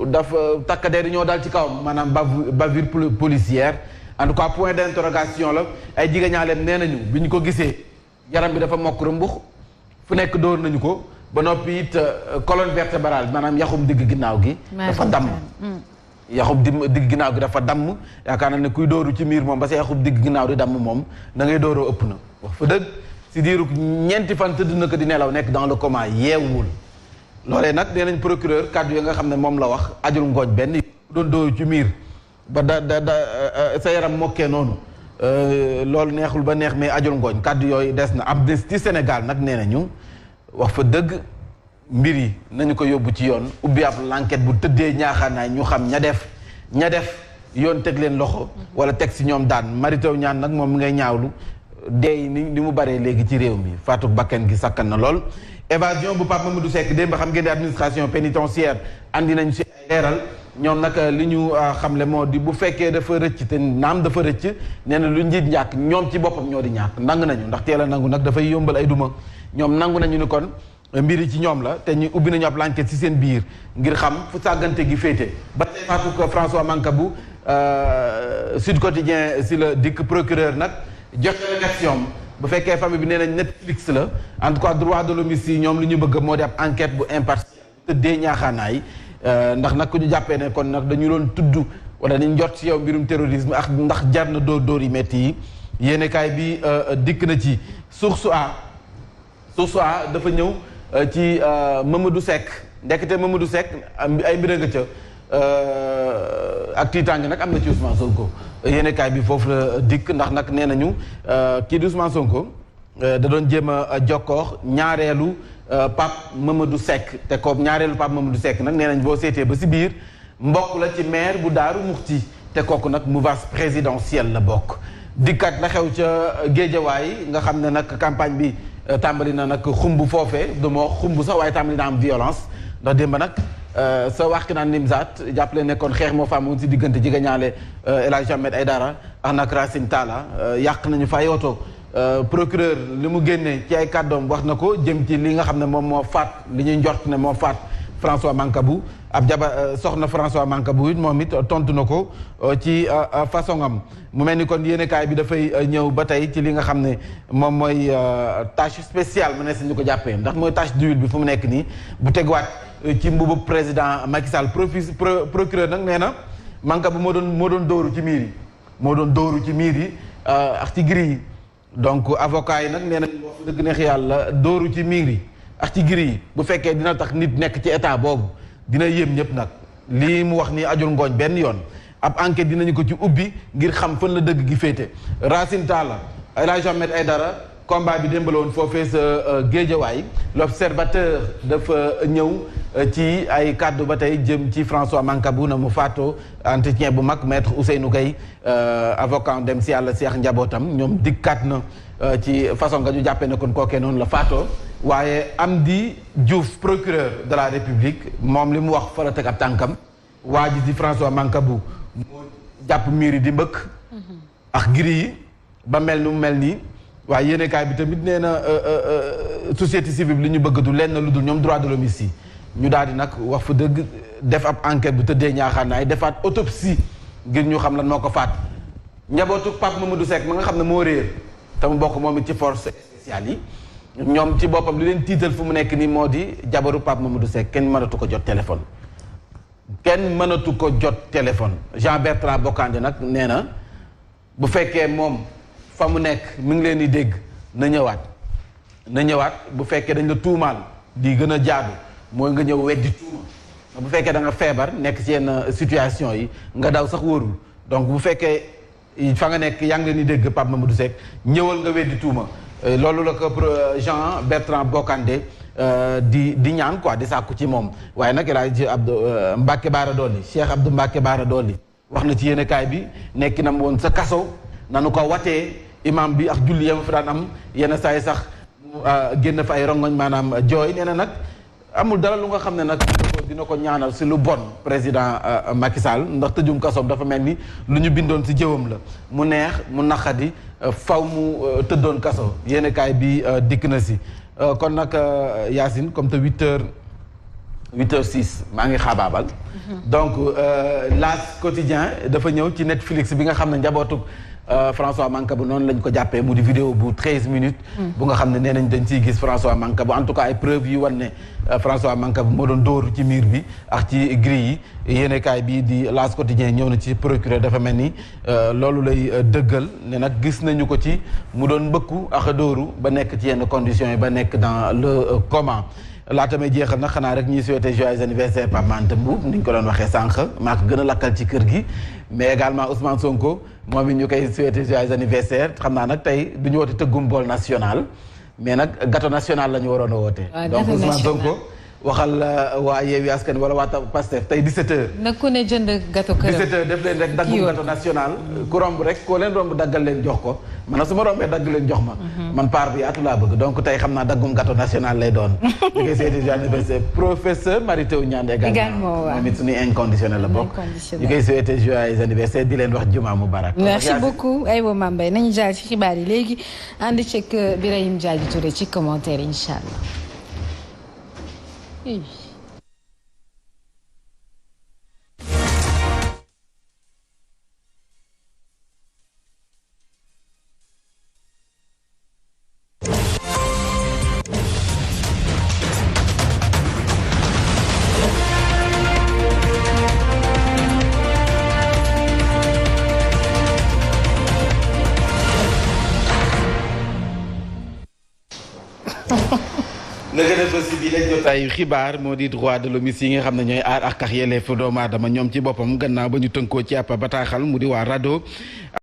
dafa takk der yi ñoo daal ci kawam maanaam bavure policière en tout cas point d'interrogation la ay jigéñaaleem nee nañu bi ñu ko gisee yaram bi dafa mokk rumbux fu nekk dóor nañu ko ba noppi it colonne vertébrale maanaam yaxum digg ginnaaw gi dafa damm yaxum digg ginnaaw gi dafa damm yaakaar na ne kuy dóoru ci miir moom ba sa yaxum digg ginnaaw di damm moom da ngay dóoroo ëpp na wax fa dëgg si diiru ñeenti fan tëdd na ko di nelaw nekk dans le coma yeewul loolee nag nee nañ procureur kàddu yi nga xam ne moom la wax ajul ngooñ benn doon dóoru ci miir ba sa yaram mokkee noonu loolu neexul ba neex mais ajul ngooñ kàddu yooyu des na Amnesty Sénégal nag nee nañu wax fa dëgg mbir yi nañu ko yóbbu ci yoon ubbi ab l'enquête bu tëddee ñaaxaanaay ñu xam ña def yoon teg leen loxo wala teg si ñoom daan maritaw ñaan nag moom ngay ñaawlu deey ni mu baree léegi ci réew mi faatu bakken gi sakkan na lool évasion bu Pape Mamadou Seck démb xam ngeen ne administration pénitentiaire andi nañu si ay leeral ñoom nag li ñu xamle moo di bu fekkee dafa rëcc te naam dafa rëcc nee na lu njiit ñàkk ñoom ci boppam ñoo di ñàkk nangu nañu ndax teel a nangu nag dafay yombal ay duma ñoom nangu nañu ni kon mbir yi ci ñoom la te ñu ubbi nañu ab l'enquête ci seen biir ngir xam fu sàggante gi féete ba tey faatu ko François Mancabou Sud Quotidien si la dikk procureur nag joxe réaction bu fekkee famille bi nee nañ Netflix la en tout cas droit de l'homme yi ñoom li ñu bëgg moo di ab enquête bu impartiale tëddee ñaaxaanaay ndax nag ku ñu jàppee ne kon nag dañu doon tudd wala dañu jot ci yow mbirum terrorisme ak ndax jar na dóor yi métti yi yéenekaay bi dikk na ci Source A dafa ñëw ci Mamadou Seck ndekete Mamadou Seck ay mbir nga ca ak tiitaange nag am na ci Ousmane Sonko yéenekaay bi foofu la dikk ndax nag nee nañu kii di Ousmane Sonko da doon jéem a jokkoo ñaareelu Pape Mamadou Seck te ko ñaareelu Pape Mamadou Seck nag nee nañ boo seetee ba si biir mbokk la ci maire bu Daaru Muxti te kooku nag mouvance présidentielle la bokk dikkat la xew ca Géejawaay nga xam ne nag campagne bi tàmbali na nag xumb foofee du moo xumb sax waaye tàmbali na am violence ndax démb nag sa Wakhinane Nimzatt jàppale ne kon xeex moo fa amoon si diggante jigéen ñaale El Hadji Ahmed Aïdara ak nag Racine Talla yàq nañu fa ay oto procureur li mu génnee ci ay kàddoom wax na ko jëm ci li nga xam ne moom moo faat li ñuy njort ne moo faat François Mancabou ab soxna François Mancabou it moom it tontu na ko ci façon am mu mel ni kon yéenekaay bi dafay ñëw ba tey ci li nga xam ne moom mooy tâche spéciale mu ne si ñu ko jàppee ndax mooy tâche d'huile bi fu mu nekk nii bu tegwaat ci mbubu président Macky Sall procureur nag nee na Mancabou moo doon dóoru ci miir yi moo doon dóoru ci miir yi ak ci gris yi donc avocat yi nag nee nañ wax dëgg neex yàlla dóoru ci miir yi ak ci gris yi bu fekkee dina tax nit nekk ci état boobu dina yéem ñëpp nag lii mu wax ni ajul ngooñ benn yoon ab enquête dinañu ko ci ubbi ngir xam fan la dëgg gi féete Racine Talla El Hadj Ahmed Aïdara combat bi démbale woon foofee sa Géejawaay l'observateur dafa ñëw ci ay kàddu ba tey jëm ci François Mancabou na mu faatoo entretien bu mag maître Ousseynou Gueye avocat dem si yàlla seex njabootam ñoom dikkaat na ci façon nga ñu jàppee ne kon kookee noonu la faatoo waaye Amdi Diouf procureur de la République moom li mu wax fa la teg ab tànkam waa ji di François Mancabou moo jàpp miir yi di mbëkk ak giri yi ba mel nu mu mel nii waaye yéenekaay bi tamit nee na société civile li ñu bëgg du lenn lu dul ñoom droit de l'homme yi ñu daal di nag wax fa dëgg def ab enquête bu tëddee ñaaxaanaay defaat autopsie ngir ñu xam lan moo ko faat njabootu Pape Mamadou Seck ma nga xam ne moo réer te mu bokk moom it ci force spéciale yi ñoom ci boppam li leen tiital fu mu nekk nii moo di jabaru Pape Mamadou Seck kenn mënatu ko jot téléphone kenn mënatu ko jot téléphone Jean Bertrand Bocandé nag nee na bu fekkee moom fa mu nekk mi ngi leen di dégg na ñëwaat bu fekkee dañ la tuumaal di gën a jaadu mooy nga ñëw weddi tuuma bu fekkee da nga feebar nekk ci yenn situation yi nga daw sax wóorul donc bu fekkee fa nga nekk yaa ngi leen di dégg Pape Mamadou Seck ñëwal nga weddi tuuma loolu la ko Jean Bertrand Bocandé di ñaan quoi di sàkku ci moom waaye nag El Hadj Abdou Mbacké Bara Dolly Cheikh Abdou Mbacké Bara Dolly wax na ci yéenekaay bi nekki nam woon sa kaso nanu ko watee imam bi ak julli yama fa daan am yenn saa yi sax génn fa ay rongoñ maanaam jooy nee na nag amul dara lu nga xam ne nag dina ko ñaanal si lu bon président Macky Sall ndax tëjum kasoom dafa mel ni lu ñu bindoon si jëwam la mu neex mu naqadi faw mu tëddoon kaso yéenekaay bi dikk na si kon nag Yacine comme te 8h06 maa ngi xaabaabal donc L'As quotidien dafa ñëw ci Netflix bi nga xam ne njabootu François Mancabou noonu lañ ko jàppee mu di vidéo bu 13 minutes bu nga xam ne nee nañ dañ ciy gis François Mancabou en tout cas ay preuves yu wan ne François Mancabou moo doon dóor ci miir bi ak ci grille yi yéenekaay bii di L'As quotidien ñëw na ci procureur dafa mel ni loolu lay dëggal ne nag gis nañu ko ci mu doon mbëkku ak dóoru ba nekk ci yenn conditions yi ba nekk dans le coma laata may jeexal nag xanaa rek ñuy souhaiter joyeux anniversaire Pape Mante Mboup ni ñu ko doon waxee sànq maa ko gën a lakkal ci kër gi mais également Ousmane Sonko moom it ñu koy souhaiter joyeux anniversaire xam naa nag tey du ñu woote tëggum bool national mais nag gâteau national la ñu waroon a woote donc Ousmane Sonko waxal waa Yewwi Askan wala waa Pastef tey 17h. na ku ne jënd gâteau këram 17h def leen rek daggum gâteau national ku romb rek koo leen romb daggal leen jox ko man su ma rombee dagg leen jox ma man part bi atu laa bëgg donc tey xam naa daggum gâteau national lay doon ñu koy souhaiter joyeux anniversaire professeur Mary Teuw Niane également moom it suñu inconditionnel la bokk ñu koy souhaiter joyeux anniversaire di leen wax juma mubarak merci beaucoup aywa Mame Mbaye nañu jaar ci xibaar yi léegi ànd ceeg Birahim Diadji Touré ci commentaire incha allah. la gën a bës bi lañ jotaayu xibaar moo di droit de l'homme yi nga xam ne ñooy aar ak yelleefu doomu aadama ñoom ci boppam gannaaw ba ñu tënkoo ci ab bataaxal mu di waa RADDHO